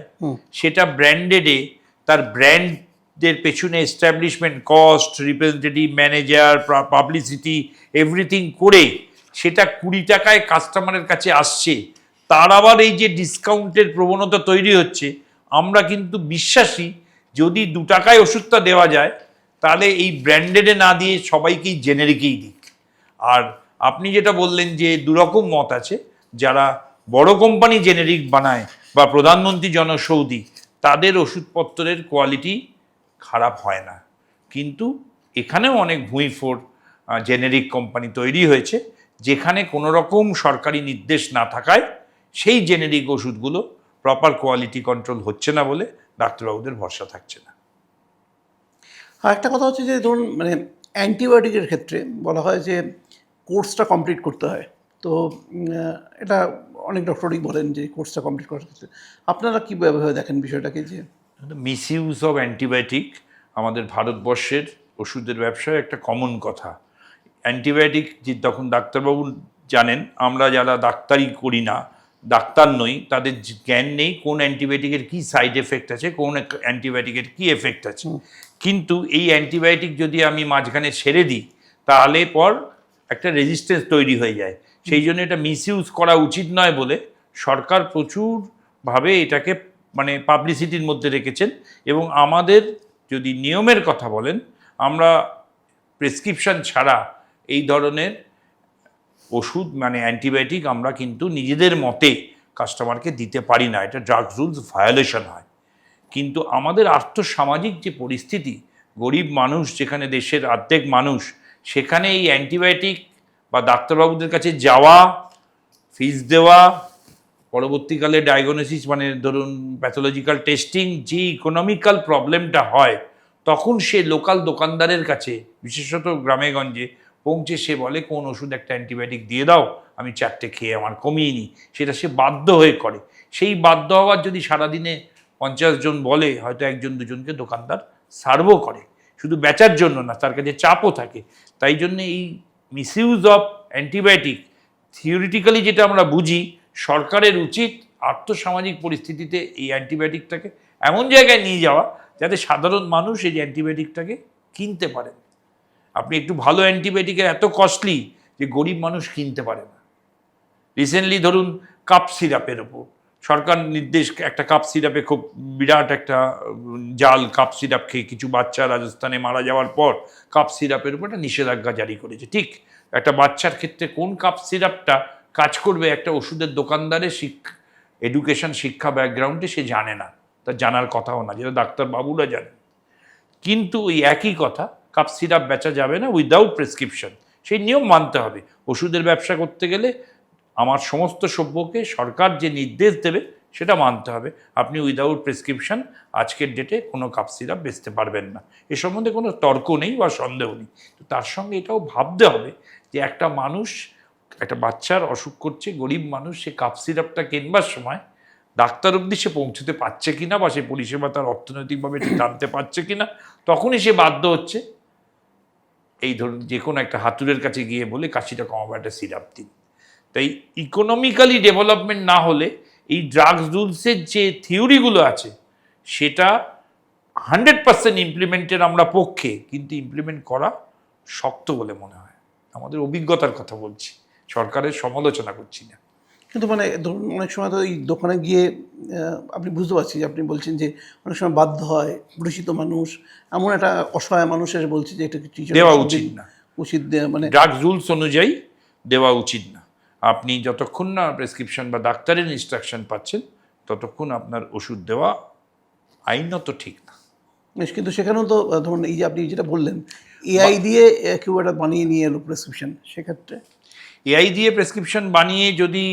[SPEAKER 2] সেটা ব্র্যান্ডেডে তার ব্র্যান্ডের পেছনে establishment cost, representative, manager, publicity, everything করে সেটা 20 টাকায় কাস্টমারের কাছে আসছে, তার আবার এই যে ডিসকাউন্টের প্রবণতা তৈরি হচ্ছে, আমরা কিন্তু বিশ্বাসী যদি 2 টাকায় ওষুধটা দেওয়া যায় তাহলে এই ব্র্যান্ডেডে না দিয়ে সবাইকেই জেনেরিকেই দিক। আর আপনি যেটা বললেন যে দুরকম মত আছে, যারা বড় কোম্পানি জেনেরিক বানায় বা প্রধানমন্ত্রী জনঔষধি, তাদের ওষুধপত্রের কোয়ালিটি খারাপ হয় না, কিন্তু এখানেও অনেক ভুঁইফোড় জেনেরিক কোম্পানি তৈরি হয়েছে, যেখানে কোনো রকম সরকারি নির্দেশ না থাকায় সেই জেনেরিক ওষুধগুলো প্রপার কোয়ালিটি কন্ট্রোল হচ্ছে না বলে ডাক্তারবাবুদের ভরসা থাকছে না।
[SPEAKER 1] আর একটা কথা হচ্ছে যে ধরুন মানে অ্যান্টিবায়োটিকের ক্ষেত্রে বলা হয় যে কোর্সটা কমপ্লিট করতে হয়, তো এটা অনেক ডক্টরই বলেন যে কোর্সটা কমপ্লিট করার ক্ষেত্রে আপনারা কীভাবে দেখেন বিষয়টাকে? যে
[SPEAKER 2] মিসইউজ অফ অ্যান্টিবায়োটিক আমাদের ভারতবর্ষের ওষুধের ব্যবসায় একটা কমন কথা। অ্যান্টিবায়োটিক যে তখন ডাক্তারবাবু জানেন, আমরা যারা ডাক্তারি করি না, ডাক্তার নই, তাদের জ্ঞান নেই কোন অ্যান্টিবায়োটিকের কী সাইড এফেক্ট আছে, কোন অ্যান্টিবায়োটিকের কী এফেক্ট আছে। কিন্তু এই অ্যান্টিবায়োটিক যদি আমি মাঝখানে ছেড়ে দিই তাহলে পর একটা রেজিস্ট্যান্স তৈরি হয়ে যায়। সেই জন্য এটা মিসইউজ করা উচিত নয় বলে সরকার প্রচুরভাবে এটাকে মানে পাবলিসিটির মধ্যে রেখেছেন। এবং আমাদের যদি নিয়মের কথা বলেন, আমরা প্রেসক্রিপশন ছাড়া এই ধরনের ওষুধ মানে অ্যান্টিবায়োটিক আমরা কিন্তু নিজেদের মতে কাস্টমারকে দিতে পারি না, এটা ড্রাগস রুলস ভায়োলেশন হয়। কিন্তু আমাদের আর্থসামাজিক যে পরিস্থিতি, গরিব মানুষ যেখানে দেশের অর্ধেক মানুষ, সেখানে এই অ্যান্টিবায়োটিক বা ডাক্তারবাবুদের কাছে যাওয়া, ফিস দেওয়া, পরবর্তীকালে ডায়াগনোসিস মানে ধরুন প্যাথোলজিক্যাল টেস্টিং, যে ইকোনমিক্যাল প্রবলেমটা হয়, তখন সে লোকাল দোকানদারের কাছে বিশেষত গ্রামে গঞ্জে পৌঁছে সে বলে কোন ওষুধ একটা অ্যান্টিবায়োটিক দিয়ে দাও, আমি 4টে খেয়ে আমার কমিয়ে নিই, সেটা সে বাধ্য হয়ে করে। সেই বাধ্য হওয়ার যদি সারাদিনে 50 জন বলে, হয়তো 1জন 2জনকে দোকানদার সার্ভও করে, শুধু বেচার জন্য না, তার কাছে চাপও থাকে। তাই জন্য এই মিসইউজ অফ অ্যান্টিবায়োটিক থিওরিটিক্যালি যেটা আমরা বুঝি, সরকারের উচিত আর্থসামাজিক পরিস্থিতিতে এই অ্যান্টিবায়োটিকটাকে এমন জায়গায় নিয়ে যাওয়া যাতে সাধারণ মানুষ এই অ্যান্টিবায়োটিকটাকে কিনতে পারেন। আপনি একটু ভালো অ্যান্টিবায়োটিকের এত কস্টলি যে গরিব মানুষ কিনতে পারে না। রিসেন্টলি ধরুন কাপ সিরাপের ওপর সরকার নির্দেশ, একটা কাপ সিরাপে খুব বিরাট একটা জাল কাপ সিরাপ খেয়ে কিছু বাচ্চা রাজস্থানে মারা যাওয়ার পর কাপ সিরাপের উপর একটা নিষেধাজ্ঞা জারি করেছে। ঠিক একটা বাচ্চার ক্ষেত্রে কোন কাপ সিরাপটা কাজ করবে একটা ওষুধের দোকানদারের এডুকেশন শিক্ষা ব্যাকগ্রাউন্ডে সে জানে না, তার জানার কথাও না, যেটা ডাক্তারবাবুরা জানেন। কিন্তু ওই একই কথা, কাপ সিরাপ বেচা যাবে না উইদাউট প্রেসক্রিপশন, সেই নিয়ম মানতে হবে। ওষুধের ব্যবসা করতে গেলে আমার সমস্ত সভ্যকে সরকার যে নির্দেশ দেবে সেটা মানতে হবে। আপনি উইদাউট প্রেসক্রিপশন আজকের ডেটে কোনো কাপ সিরাপ বেচতে পারবেন না, এ সম্বন্ধে কোনো তর্ক নেই বা সন্দেহ নেই। তার সঙ্গে এটাও ভাবতে হবে যে একটা মানুষ, একটা বাচ্চার অসুখ করছে, গরিব মানুষ, সে কাপ সিরাপটা কেনবার সময় ডাক্তার অবধি সে পৌঁছতে পারছে কিনা বা সে পরিষেবা তার অর্থনৈতিকভাবে ঠিক আনতে পারছে কিনা, তখনই সে বাধ্য হচ্ছে এই ধরুন যে কোনো একটা হাতুড়ের কাছে গিয়ে বলে কাশিটা কমাবার একটা সিরাপ দিন। তাই ইকোনমিক্যালি ডেভেলপমেন্ট না হলে এই ড্রাগস রুলসের যে থিওরিগুলো আছে সেটা 100% ইমপ্লিমেন্টের আমরা পক্ষে, কিন্তু ইমপ্লিমেন্ট করা শক্ত বলে মনে হয়। আমাদের অভিজ্ঞতার কথা বলছি, সরকারের সমালোচনা করছি না।
[SPEAKER 1] কিন্তু মানে ধরুন অনেক সময় তো এই দোকানে গিয়ে আপনি বুঝতে পারছি যে আপনি বলছেন যে অনেক সময় বাধ্য হয় পরিচিত মানুষ, এমন একটা অসহায় মানুষ এসে বলছে যে এটা কিছু
[SPEAKER 2] দেওয়া উচিত না,
[SPEAKER 1] উচিত মানে
[SPEAKER 2] ড্রাগস রুলস অনুযায়ী দেওয়া উচিত না। আপনি যতক্ষণ না প্রেসক্রিপশন বা ডাক্তারের ইনস্ট্রাকশন পাচ্ছেন ততক্ষণ আপনার ওষুধ দেওয়া আইনত ঠিক না।
[SPEAKER 1] কিন্তু সেখানেও তো ধরুন এই যে আপনি যেটা বললেন এআই দিয়ে কেউ একটা বানিয়ে নিয়ে এলো প্রেসক্রিপশন, সেক্ষেত্রে
[SPEAKER 2] এআই দিয়ে প্রেসক্রিপশন বানিয়ে যদি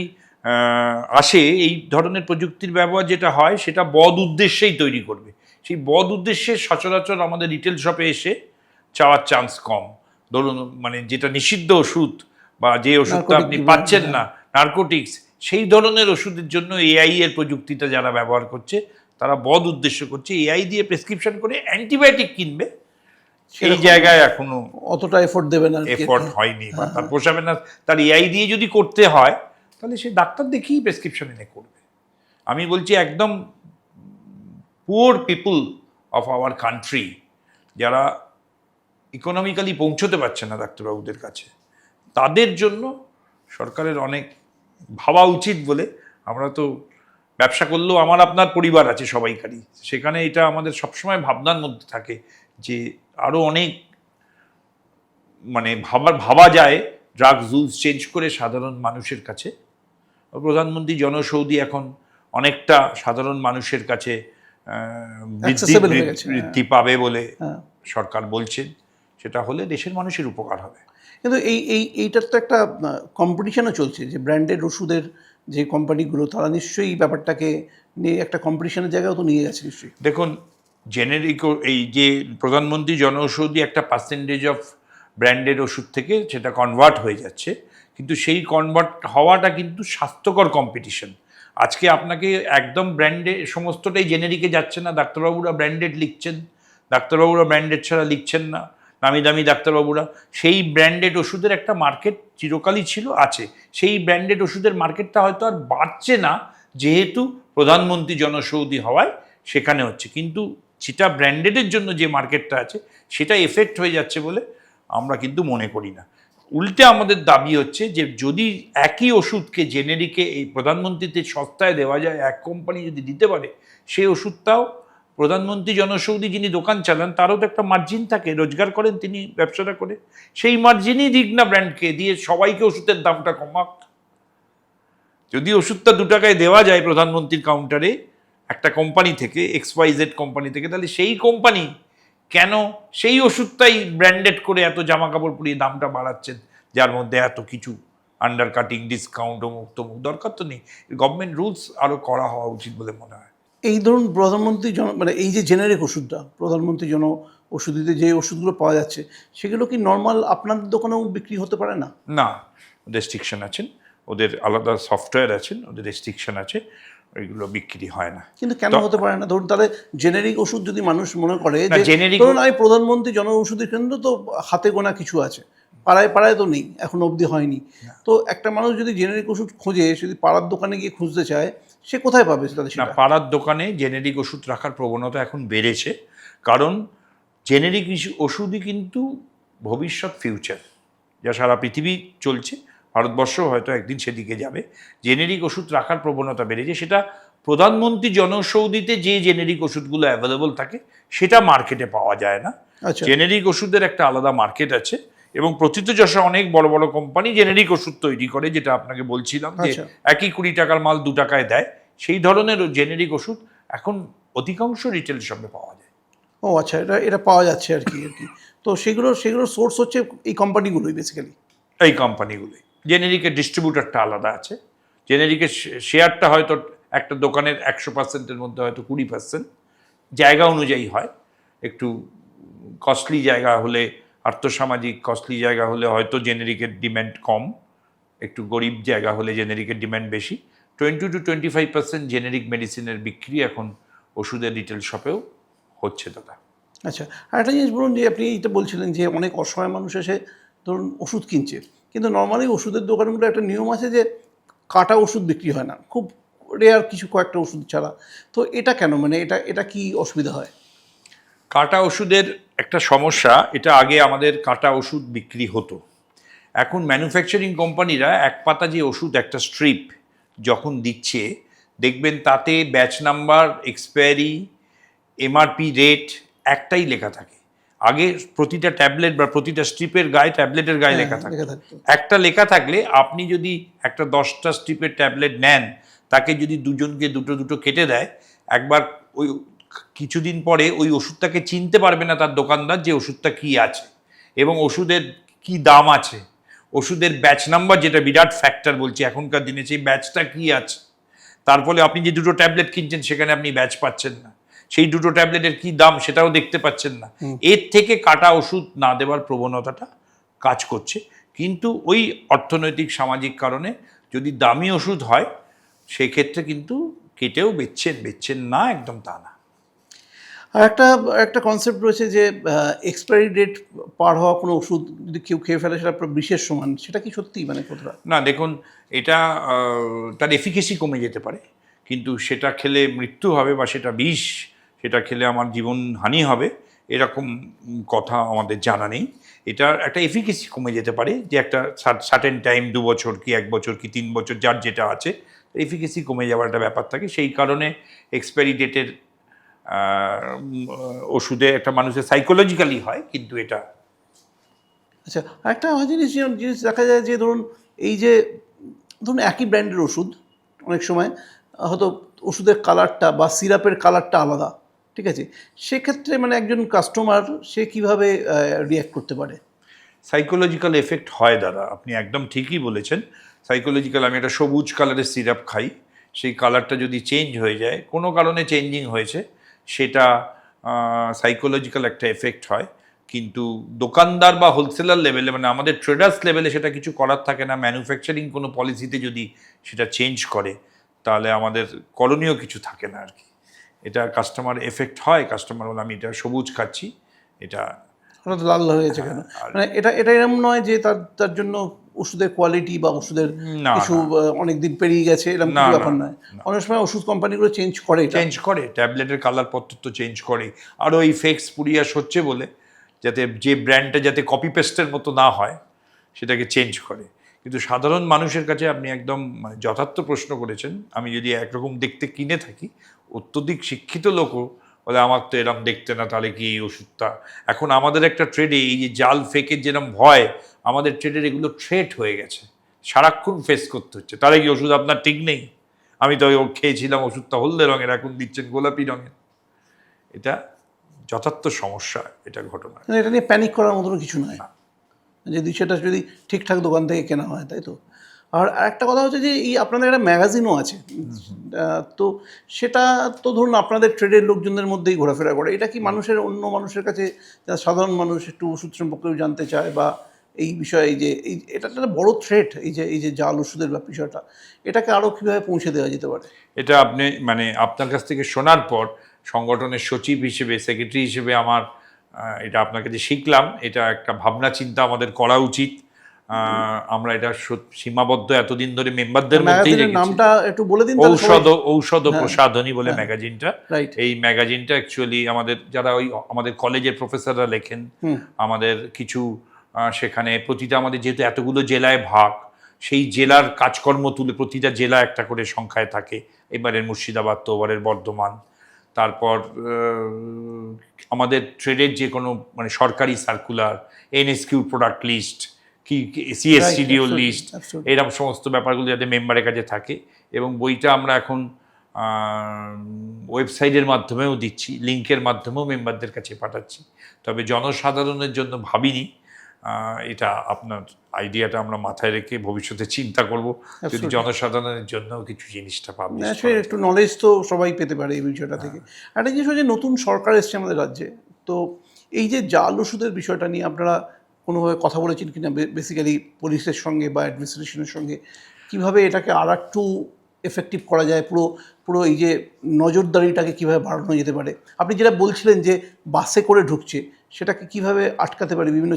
[SPEAKER 2] আসে, এই ধরনের প্রযুক্তির ব্যবহার যেটা হয় সেটা বদ উদ্দেশ্যেই তৈরি করবে। সেই বদ উদ্দেশ্যে সচরাচর আমাদের রিটেল শপে এসে চাওয়ার চান্স কম। ধরুন মানে যেটা নিষিদ্ধ ওষুধ বা যে ওষুধটা আপনি পাচ্ছেন না, নার্কোটিক্স, সেই ধরনের ওষুধের জন্য এআই এর প্রযুক্তিটা যারা ব্যবহার করছে তারা বদ উদ্দেশ্য করছে। এআই দিয়ে প্রেসক্রিপশন করে অ্যান্টিবায়োটিক কিনবে, সেই জায়গায় এখনো
[SPEAKER 1] অতটা এফোর্ট দেবে না,
[SPEAKER 2] এফোর্ট হয়নি বা তার পোষাবে না। তার এআই দিয়ে যদি করতে হয় তাহলে সে ডাক্তার দেখেই প্রেসক্রিপশন এনে করবে। আমি বলছি একদম poor people of our country, যারা ইকোনমিক্যালি পৌঁছতে পারছে না ডাক্তারবাবুদের কাছে, তাদের জন্য সরকারের অনেক ভাবা উচিত বলে আমরা তো ব্যবসা করলেও আমার আপনার পরিবার আছে সবাইকারই, সেখানে এটা আমাদের সবসময় ভাবনার মধ্যে থাকে যে আরও অনেক মানে ভাবা যায় ড্রাগস রুলস চেঞ্জ করে সাধারণ মানুষের কাছে। প্রধানমন্ত্রী জনসৌদি এখন অনেকটা সাধারণ মানুষের কাছে
[SPEAKER 1] Accessible হয়ে গেছে,
[SPEAKER 2] বৃদ্ধি পাবে বলে
[SPEAKER 1] হ্যাঁ।
[SPEAKER 2] সরকার বলছেন। সেটা হলে দেশের মানুষের উপকার হবে।
[SPEAKER 1] কিন্তু এইটার তো একটা কম্পিটিশনও চলছে, যে ব্র্যান্ডেড ওষুধের যে কোম্পানিগুলো তারা নিশ্চয়ই এই ব্যাপারটাকে নিয়ে একটা কম্পিটিশনের জায়গাও তো নিয়ে গেছে নিশ্চয়ই।
[SPEAKER 2] দেখুন, জেনেরিক এই যে প্রধানমন্ত্রী জনঔষধি একটা পার্সেন্টেজ অফ ব্র্যান্ডেড ওষুধ থেকে সেটা কনভার্ট হয়ে যাচ্ছে, কিন্তু সেই কনভার্ট হওয়াটা কিন্তু স্বাস্থ্যকর কম্পিটিশন। আজকে আপনাকে একদম ব্র্যান্ডে সমস্তটাই জেনেরিকে যাচ্ছে না, ডাক্তারবাবুরা ব্র্যান্ডেড লিখছেন, ডাক্তারবাবুরা ব্র্যান্ডেড ছাড়া লিখছেন না, নামি দামি ডাক্তারবাবুরা। সেই ব্র্যান্ডেড ওষুধের একটা মার্কেট চিরকালই ছিল, আছে। সেই ব্র্যান্ডেড ওষুধের মার্কেটটা হয়তো আর বাড়ছে না, যেহেতু প্রধানমন্ত্রী জনসৌদি হওয়ায় সেখানে হচ্ছে, কিন্তু যেটা ব্র্যান্ডেডের জন্য যে মার্কেটটা আছে সেটা এফেক্ট হয়ে যাচ্ছে বলে আমরা কিন্তু মনে করি না। উল্টে আমাদের দাবি হচ্ছে যে যদি একই ওষুধকে জেনেরিকে এই প্রধানমন্ত্রীতে সস্তায় দেওয়া যায়, এক কোম্পানি যদি দিতে পারে, সেই ওষুধটাও প্রধানমন্ত্রী জনসৌদি যিনি দোকান চালান তারও তো একটা মার্জিন থাকে, রোজগার করেন তিনি ব্যবসাটা করে, সেই মার্জিনই দিক না ব্র্যান্ডকে, দিয়ে সবাইকে ওষুধের দামটা কমাক। যদি ওষুধটা 2 টাকায় দেওয়া যায় প্রধানমন্ত্রীর কাউন্টারে একটা কোম্পানি থেকে, XYZ কোম্পানি থেকে, তাহলে সেই কোম্পানি কেন সেই ওষুধটাই ব্র্যান্ডেড করে এত জামা কাপড় পরিয়ে দামটা বাড়াচ্ছেন, যার মধ্যে এত কিছু আন্ডার কাটিং, ডিসকাউন্ট, অমুক তমুক? দরকার তো নেই। গভর্নমেন্ট রুলস আরও করা হওয়া উচিত বলে মনে হয়।
[SPEAKER 1] এই ধরুন প্রধানমন্ত্রী মানে এই যে জেনারিক ওষুধটা, প্রধানমন্ত্রী জন ওষুধিতে যে ওষুধগুলো পাওয়া যাচ্ছে, সেগুলো কি নর্মাল আপনাদের দোকানেও বিক্রি হতে পারে না?
[SPEAKER 2] না, রেস্ট্রিকশন আছেন, ওদের আলাদা সফটওয়্যার আছেন, ওদের রেস্ট্রিকশন আছে, ওইগুলো বিক্রি হয় না।
[SPEAKER 1] কিন্তু কেন হতে পারে না? ধরুন তাহলে জেনেরিক ওষুধ যদি মানুষ মনে করে
[SPEAKER 2] না,
[SPEAKER 1] যে
[SPEAKER 2] generic
[SPEAKER 1] ধরুন আমি প্রধানমন্ত্রী জন ঔষধি কেন্দ্র তো হাতে গোনা কিছু আছে, পাড়ায় পাড়ায় তো নেই, এখন অবধি হয়নি, তো একটা মানুষ যদি জেনেরিক ওষুধ খোঁজে, যদি পাড়ার দোকানে গিয়ে খুঁজতে চায়, সে কোথায় পাবে তাহলে
[SPEAKER 2] না,
[SPEAKER 1] সেটা?
[SPEAKER 2] পাড়ার দোকানে জেনেরিক ওষুধ রাখার প্রবণতা এখন বেড়েছে, কারণ জেনেরিক ওষুধই কিন্তু ভবিষ্যৎ, ফিউচার, যা সারা পৃথিবী চলছে, ভারতবর্ষ হয়তো একদিন সেদিকে যাবে। জেনেরিক ওষুধ রাখার প্রবণতা বেড়েছে, সেটা প্রধানমন্ত্রী জনসৌদিতে যে জেনেরিক ওষুধগুলো অ্যাভেলেবল থাকে সেটা মার্কেটে পাওয়া যায় না।
[SPEAKER 1] আচ্ছা।
[SPEAKER 2] জেনেরিক ওষুধের একটা আলাদা মার্কেট আছে, এবং প্রথিতযশা অনেক বড় বড় কোম্পানি জেনেরিক ওষুধ তৈরি করে, যেটা আপনাকে বলছিলাম যে
[SPEAKER 1] আচ্ছা।
[SPEAKER 2] একই 20 টাকার মাল 2 টাকায় দেয়, সেই ধরনের জেনেরিক ওষুধ এখন অধিকাংশ রিটেল শপে পাওয়া যায়।
[SPEAKER 1] ও আচ্ছা, এটা পাওয়া যাচ্ছে আর কি। তো সেগুলোর সোর্স হচ্ছে এই কোম্পানিগুলোই বেসিক্যালি।
[SPEAKER 2] এই কোম্পানিগুলোই। জেনেরিকের ডিস্ট্রিবিউটারটা আলাদা আছে, জেনেরিকের শেয়ারটা হয়তো একটা দোকানের 100%-এর মধ্যে হয়তো 20%, জায়গা অনুযায়ী হয়। একটু কস্টলি জায়গা হলে, আর্থসামাজিক কস্টলি জায়গা হলে হয়তো জেনেরিকের ডিম্যান্ড কম, একটু গরিব জায়গা হলে জেনেরিকের ডিম্যান্ড বেশি। 20 to 25% জেনেরিক মেডিসিনের বিক্রি এখন ওষুধের রিটেল শপেও হচ্ছে দাদা।
[SPEAKER 1] আচ্ছা, আর একটা জিনিস বলুন, যে আপনি এইটা বলছিলেন যে অনেক অসহায় মানুষ এসে ধরুন ওষুধ কিনছে, কিন্তু নর্মালি ওষুধের দোকানগুলো একটা নিয়ম আছে যে কাটা ওষুধ বিক্রি হয় না, খুব রেয়ার কিছু কয়েকটা ওষুধ ছাড়া। তো এটা কেন, মানে এটা কি অসুবিধা হয়?
[SPEAKER 2] কাটা ওষুধের একটা সমস্যা, এটা আগে আমাদের কাটা ওষুধ বিক্রি হতো, এখন ম্যানুফ্যাকচারিং কোম্পানিরা এক পাতা যে ওষুধ, একটা স্ট্রিপ যখন দিচ্ছে, দেখবেন তাতে batch number, expiry, MRP rate একটাই লেখা থাকে। আগে প্রতিটা ট্যাবলেট বা প্রতিটা স্ট্রিপের গায়ে, ট্যাবলেটের গায়ে লেখা থাকে। একটা লেখা থাকলে আপনি যদি একটা 10টা স্ট্রিপের ট্যাবলেট নেন, তাকে যদি দুজনকে দুটো দুটো কেটে দেয়, একবার ওই কিছুদিন পরে ওই ওষুধটাকে চিনতে পারবে না তার দোকানদার যে ওষুধটা কী আছে এবং ওষুধের কি দাম আছে, ওষুধের ব্যাচ নাম্বার, যেটা বিরাট ফ্যাক্টর বলছি এখনকার দিনে, সেই ব্যাচটা কী আছে। তার ফলে আপনি যে দুটো ট্যাবলেট কিনছেন সেখানে আপনি ব্যাচ পাচ্ছেন না, সেই দুটো ট্যাবলেটের কি দাম সেটাও দেখতে পাচ্ছেন না। এর থেকে কাটা ওষুধ না দেওয়ার প্রবণতাটা কাজ করছে, কিন্তু ওই অর্থনৈতিক সামাজিক কারণে যদি দামি ওষুধ হয় সেক্ষেত্রে কিন্তু কেটেও বেচছেন না, একদম তা না।
[SPEAKER 1] আর একটা কনসেপ্ট রয়েছে যে এক্সপায়ারি ডেট পার হওয়া কোনো ওষুধ যদি কেউ খেয়ে ফেলে সেটা বিশেষ সমান, সেটা কি সত্যি, মানে কতটা?
[SPEAKER 2] না, দেখুন, এটা তার এফিকেসি কমে যেতে পারে, কিন্তু সেটা খেলে মৃত্যু হবে বা সেটা বিষ, সেটা খেলে আমার জীবনহানি হবে, এরকম কথা আমাদের জানা নেই। এটার একটা এফিকেসি কমে যেতে পারে, যে একটা সার্টেন টাইম, 2 বছর কি 1 বছর কি 3 বছর, যার যেটা আছে এফিকেসি কমে যাওয়ার একটা ব্যাপার থাকে। সেই কারণে এক্সপায়ারি ডেটের ওষুধে একটা মানুষের সাইকোলজিক্যালি হয়, কিন্তু এটা
[SPEAKER 1] আচ্ছা, আরেকটা জিনিস জিনিস দেখা যায় যে ধরুন এই যে ধরুন একই ব্র্যান্ডের ওষুধ অনেক সময় হয়তো ওষুধের কালারটা বা সিরাপের কালারটা আলাদা, ঠিক আছে, সেক্ষেত্রে মানে একজন কাস্টমার সে কীভাবে রিয়্যাক্ট করতে পারে?
[SPEAKER 2] সাইকোলজিক্যাল এফেক্ট হয় দাদা, আপনি একদম ঠিকই বলেছেন। সাইকোলজিক্যাল, আমি একটা সবুজ কালারের সিরাপ খাই, সেই কালারটা যদি চেঞ্জ হয়ে যায়, কোনো কারণে চেঞ্জিং হয়েছে, সেটা সাইকোলজিক্যাল একটা এফেক্ট হয়। কিন্তু দোকানদার বা হোলসেলার লেভেলে, মানে আমাদের ট্রেডার্স লেভেলে সেটা কিছু করার থাকে না। ম্যানুফ্যাকচারিং কোনো পলিসিতে যদি সেটা চেঞ্জ করে, তাহলে আমাদের করণীয় কিছু থাকে না আর কি। এটা কাস্টমার এফেক্ট হয়, কাস্টমার বলে আমি এটা সবুজ খাচ্ছি, এটা
[SPEAKER 1] হঠাৎ লাল হয়েছে কেন? মানে এটা এটা এরকম নয় যে তার তার জন্য ওষুধের কোয়ালিটি বা ওষুধের
[SPEAKER 2] না,
[SPEAKER 1] কিছু
[SPEAKER 2] না।
[SPEAKER 1] অনেক দিন পেরিয়ে গেছে এরকম
[SPEAKER 2] না,
[SPEAKER 1] কিছু
[SPEAKER 2] না,
[SPEAKER 1] ব্যাপার নয়। অনেক সময় ওষুধ কোম্পানিগুলো চেঞ্জ করে এটা।
[SPEAKER 2] চেঞ্জ করে, ট্যাবলেটের কালার পত্র তো চেঞ্জ করে। আরও এই ফেক স্পুরিয়াস হচ্ছে বলে, যাতে যে ব্র্যান্ডটা যাতে কপি পেস্টের মতো না হয়, সেটাকে চেঞ্জ করে। কিন্তু সাধারণ মানুষের কাছে আপনি একদম মানে যথার্থ প্রশ্ন করেছেন। আমি যদি একরকম দেখতে কিনে থাকি, অত্যধিক শিক্ষিত লোকও বলে আমার তো এরম দেখতে না, তাহলে কি এই ওষুধটা। এখন আমাদের একটা ট্রেডে এই যে জাল ফেকের যেরকম ভয়, আমাদের ট্রেডের এগুলো থ্রেট হয়ে গেছে, সারাক্ষণ ফেস করতে হচ্ছে। তাহলে কি ওষুধ আপনার ঠিক নেই? আমি তো খেয়েছিলাম ওষুধটা হলদে রঙের, এখন দিচ্ছেন গোলাপি রঙের। এটা যথার্থ সমস্যা, এটা ঘটনা।
[SPEAKER 1] মানে এটা নিয়ে প্যানিক করার মতো কিছু নয় যদি সেটা যদি ঠিকঠাক দোকান থেকে কেনা হয়, তাই তো? আর আরেকটা কথা হচ্ছে যে এই আপনাদের একটা ম্যাগাজিনও আছে, তো সেটা তো ধরুন আপনাদের ট্রেডের লোকজনদের মধ্যেই ঘোরাফেরা করে। এটা কি মানুষের অন্য মানুষের কাছে, যারা সাধারণ মানুষ একটু ওষুধ সম্পর্কেও জানতে চায় বা এই বিষয়ে, এই যে এটা একটা বড় থ্রেট, এই যে জাল ওষুধের বিষয়টা, এটাকে আরও কীভাবে পৌঁছে দেওয়া যেতে পারে?
[SPEAKER 2] এটা আপনি মানে আপনার কাছ থেকে শোনার পর সংগঠনের সচিব হিসেবে, সেক্রেটারি হিসেবে আমার এটা আপনার কাছে শিখলাম। এটা একটা ভাবনা চিন্তা আমাদের করা উচিত। আমরা এটা সীমাবদ্ধ এতদিন ধরে মেম্বারদের মধ্যেই
[SPEAKER 1] ম্যাগাজিনের
[SPEAKER 2] রেখেছি।
[SPEAKER 1] নামটা একটু বলে দিন।
[SPEAKER 2] ঔষধ ও
[SPEAKER 1] হ্যাঁ,
[SPEAKER 2] প্রসাধনী বলে
[SPEAKER 1] হ্যাঁ,
[SPEAKER 2] ম্যাগাজিনটা।
[SPEAKER 1] রাইট।
[SPEAKER 2] এই ম্যাগাজিনটা অ্যাকচুয়ালি আমাদের যারা ওই আমাদের কলেজের প্রফেসররা লেখেন, আমাদের কিছু সেখানে প্রতিটা, আমাদের যেহেতু এতগুলো জেলায় ভাগ, সেই জেলার কাজকর্ম তুলে, প্রতিটা জেলা একটা করে সংখ্যায় থাকে। এবারের মুর্শিদাবাদ তো, ওবারের বর্ধমান। তারপর আমাদের ট্রেডের যে কোনো মানে সরকারি সার্কুলার, এনএসকিউ প্রোডাক্ট লিস্ট, কি সিএসসিডিও লিস্ট, এরকম সমস্ত ব্যাপারগুলো যাতে মেম্বারের কাছে থাকে। এবং বইটা আমরা এখন ওয়েবসাইটের মাধ্যমেও দিচ্ছি, লিঙ্কের মাধ্যমেও মেম্বারদের কাছে পাঠাচ্ছি। তবে জনসাধারণের জন্য ভাবিনি। এটা আপনার আইডিয়াটা আমরা মাথায় রেখে ভবিষ্যতে চিন্তা করব, যদি জনসাধারণের জন্য কিছু জিনিসটা পাবলিশ করা।
[SPEAKER 1] একটু নলেজ তো সবাই পেতে পারে এই বিষয়টা থেকে। একটা জিনিস হচ্ছে নতুন সরকার এসছে আমাদের রাজ্যে, তো এই যে জাল ওষুধের বিষয়টা নিয়ে আপনারা কোনোভাবে কথা বলেছেন কিনা, বেসিক্যালি পুলিশের সঙ্গে বা অ্যাডমিনিস্ট্রেশনের সঙ্গে, কীভাবে এটাকে আর একটু এফেক্টিভ করা যায়, পুরো পুরো এই যে নজরদারিটাকে কীভাবে বাড়ানো যেতে পারে? আপনি যেটা বলছিলেন যে বাসে করে ঢুকছে, সেটাকে কীভাবে আটকাতে পারে, বিভিন্ন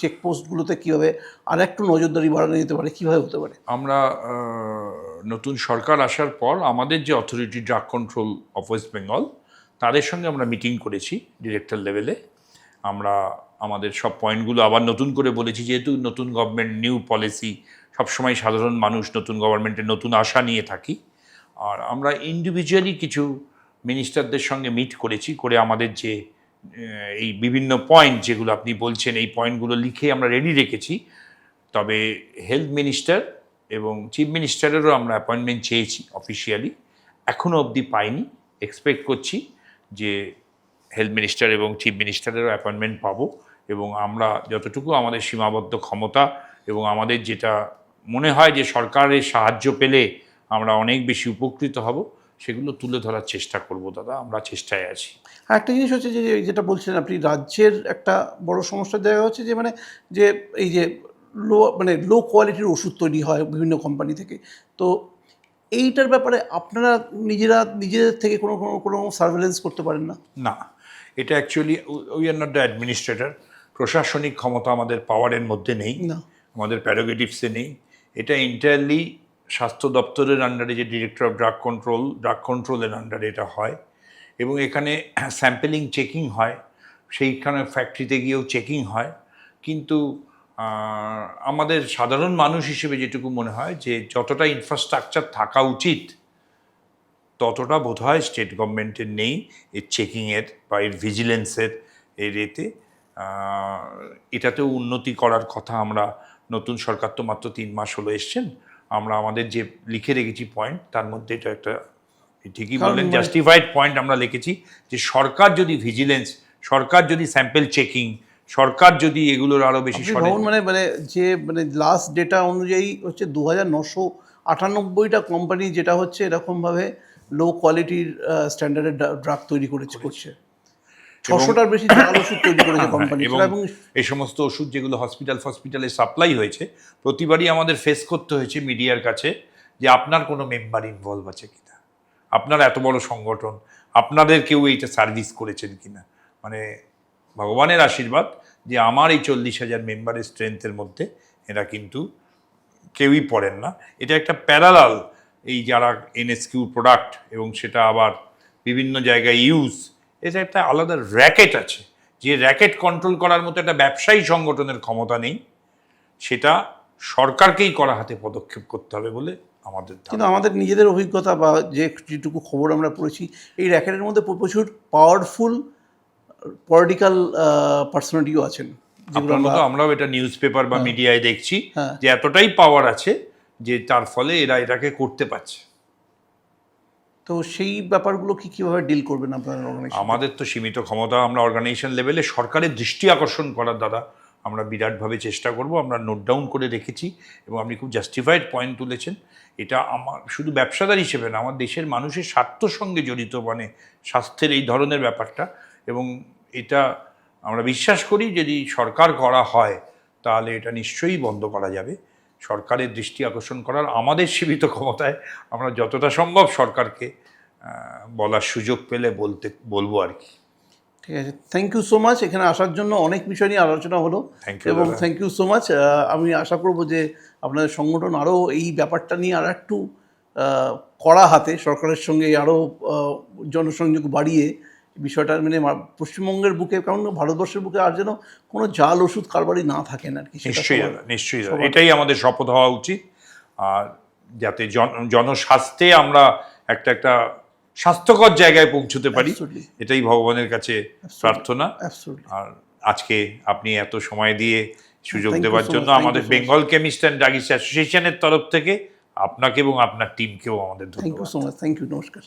[SPEAKER 1] চেকপোস্টগুলোতে কীভাবে আর একটু নজরদারি বাড়ানো যেতে পারে, কীভাবে হতে পারে?
[SPEAKER 2] আমরা নতুন সরকার আসার পর আমাদের যে authority, drug control of West Bengal, তাদের সঙ্গে আমরা মিটিং করেছি ডিরেক্টর লেভেলে। আমরা আমাদের সব পয়েন্টগুলো আবার নতুন করে বলেছি, যেহেতু নতুন গভর্নমেন্ট, নিউ পলিসি, সবসময় সাধারণ মানুষ নতুন গভর্নমেন্টের নতুন আশা নিয়ে থাকি। আর আমরা ইন্ডিভিজুয়ালি কিছু মিনিস্টারদের সঙ্গে মিট করেছি, করে আমাদের যে এই বিভিন্ন পয়েন্ট যেগুলো আপনি বলছেন, এই পয়েন্টগুলো লিখে আমরা রেডি রেখেছি। তবে হেলথ মিনিস্টার এবং চিফ মিনিস্টারেরও আমরা অ্যাপয়েন্টমেন্ট চেয়েছি অফিসিয়ালি, এখনও অবধি পাইনি। এক্সপেক্ট করছি যে হেলথ মিনিস্টার এবং চিফ মিনিস্টারেরও অ্যাপয়েন্টমেন্ট পাবো, এবং আমরা যতটুকু আমাদের সীমাবদ্ধ ক্ষমতা এবং আমাদের যেটা মনে হয় যে সরকারের সাহায্য পেলে আমরা অনেক বেশি উপকৃত হব, সেগুলো তুলে ধরার চেষ্টা করব দাদা, আমরা চেষ্টায় আছি।
[SPEAKER 1] আর একটা জিনিস হচ্ছে যে যেটা বলছিলেন আপনি, রাজ্যের একটা বড় সমস্যার জায়গা হচ্ছে যে যে এই যে লো কোয়ালিটির ওষুধ তৈরি হয় বিভিন্ন কোম্পানি থেকে, তো এইটার ব্যাপারে আপনারা নিজেদের থেকে কোনো সার্ভেলেন্স করতে পারেন না?
[SPEAKER 2] না, এটা actually we are not the administrator. প্রশাসনিক ক্ষমতা আমাদের পাওয়ারের মধ্যে নেই, আমাদের প্যারোগেটিভসে নেই। এটা এন্টায়ারলি স্বাস্থ্য দপ্তরের আন্ডারে, যে ডিরেক্টর অফ ড্রাগ কন্ট্রোলের আন্ডারে এটা হয়। এবং এখানে স্যাম্পেলিং চেকিং হয়, সেইখানে ফ্যাক্টরিতে গিয়েও চেকিং হয়। কিন্তু আমাদের সাধারণ মানুষ হিসেবে যেটুকু মনে হয় যে যতটা ইনফ্রাস্ট্রাকচার থাকা উচিত ততটা বোধহয় স্টেট গভর্নমেন্টের নেই এর চেকিংয়ের বা এর ভিজিলেন্সের এর এতে। এটাতেও উন্নতি করার কথা। আমরা নতুন সরকার তো মাত্র 3 মাস হলো এসছেন, আমরা আমাদের যে লিখে রেখেছি পয়েন্ট তার মধ্যে এটা একটা ঠিকই বললেন জাস্টিফাইড পয়েন্ট আমরা লিখেছি যে সরকার যদি ভিজিলেন্স, সরকার যদি স্যাম্পল চেকিং, সরকার যদি এগুলোর আরও বেশি
[SPEAKER 1] ভাবুন যে লাস্ট ডেটা অনুযায়ী হচ্ছে 2998টা কোম্পানি যেটা হচ্ছে এরকমভাবে লো কোয়ালিটির স্ট্যান্ডার্ডের ড্রাগ তৈরি করছে 600টার বেশি জাল ওষুধ তৈরি করেছে কোম্পানি।
[SPEAKER 2] এবং এই সমস্ত ওষুধ যেগুলো হসপিটালে সাপ্লাই হয়েছে প্রতিবারই আমাদের ফেস করতে হয়েছে মিডিয়ার কাছে যে আপনার কোনো মেম্বার ইনভলভ আছে কিনা, আপনার এত বড় সংগঠন, আপনাদের কেউ এইটা সার্ভিস করেছেন কিনা। মানে ভগবানের আশীর্বাদ যে আমার এই 40,000 মেম্বারের স্ট্রেংথের মধ্যে এরা কিন্তু কেউই পড়েন না। এটা একটা প্যারালাল, এই যারা এনএসকিউ প্রোডাক্ট এবং সেটা আবার বিভিন্ন জায়গায় ইউজ, এটা একটা আলাদা র্যাকেট আছে। যে র্যাকেট কন্ট্রোল করার মতো একটা ব্যবসায়ী সংগঠনের ক্ষমতা নেই, সেটা সরকারকেই করা হাতে পদক্ষেপ করতে হবে বলে আমাদের।
[SPEAKER 1] কিন্তু আমাদের নিজেদের অভিজ্ঞতা বা যেটুকু খবর আমরা পড়েছি, এই র্যাকেটের মধ্যে প্রচুর পাওয়ারফুল পলিটিক্যাল পার্সোনালিটিও আছেন।
[SPEAKER 2] আমরাও এটা নিউজ পেপার বা মিডিয়ায় দেখছি যে এতটাই পাওয়ার আছে যে তার ফলে এরা এটাকে করতে পারছে।
[SPEAKER 1] তো সেই ব্যাপারগুলো কিভাবে ডিল করবেন আপনারা অর্গানাইজেশন?
[SPEAKER 2] আমাদের তো সীমিত ক্ষমতা, আমরা অর্গানাইজেশন লেভেলে সরকারের দৃষ্টি আকর্ষণ করার দ্বারা আমরা বিরাটভাবে চেষ্টা করব। আমরা নোট ডাউন করে রেখেছি এবং আপনি খুব জাস্টিফাইড পয়েন্ট তুলেছেন। এটা আমার শুধু ব্যবসাদার হিসেবে না, আমার দেশের মানুষের স্বার্থর সঙ্গে জড়িত, মানে স্বাস্থ্যের এই ধরনের ব্যাপারটা। এবং এটা আমরা বিশ্বাস করি যদি সরকার করা হয় তাহলে এটা নিশ্চয়ই বন্ধ করা যাবে। সরকারের দৃষ্টি আকর্ষণ করার আমাদের সীমিত ক্ষমতায় আমরা যতটা সম্ভব সরকারকে বলার সুযোগ পেলে বলবো আর কি।
[SPEAKER 1] ঠিক আছে, থ্যাংক ইউ সো মাচ। এখানে আসার জন্য অনেক বিষয় নিয়ে আলোচনা হলো এবং থ্যাংক ইউ সো মাচ। আমি আশা করব যে আপনাদের সংগঠন আরও এই ব্যাপারটা নিয়ে আর একটু কড়া হাতে সরকারের সঙ্গে আরও জনসংযোগ বাড়িয়ে বিষয়টা মানে পশ্চিমবঙ্গের বুকে, কারণ ভারতবর্ষের বুকে আর যেন কোনো জাল ওষুধ কারবারি না থাকেন আর কি।
[SPEAKER 2] নিশ্চয়ই এটাই আমাদের শপথ হওয়া উচিত। আর যাতে জনস্বাস্থ্যে আমরা একটা স্বাস্থ্যকর জায়গায় পৌঁছতে পারি, এটাই ভগবানের কাছে প্রার্থনা। আর আজকে আপনি এত সময় দিয়ে সুযোগ দেওয়ার জন্য আমাদের বেঙ্গল কেমিস্ট অ্যান্ড ড্রাগিস্ট অ্যাসোসিয়েশনের তরফ থেকে আপনাকে এবং আপনার টিমকেও আমাদের ধন্যবাদ।
[SPEAKER 1] Thank you so much. Thank you, নমস্কার।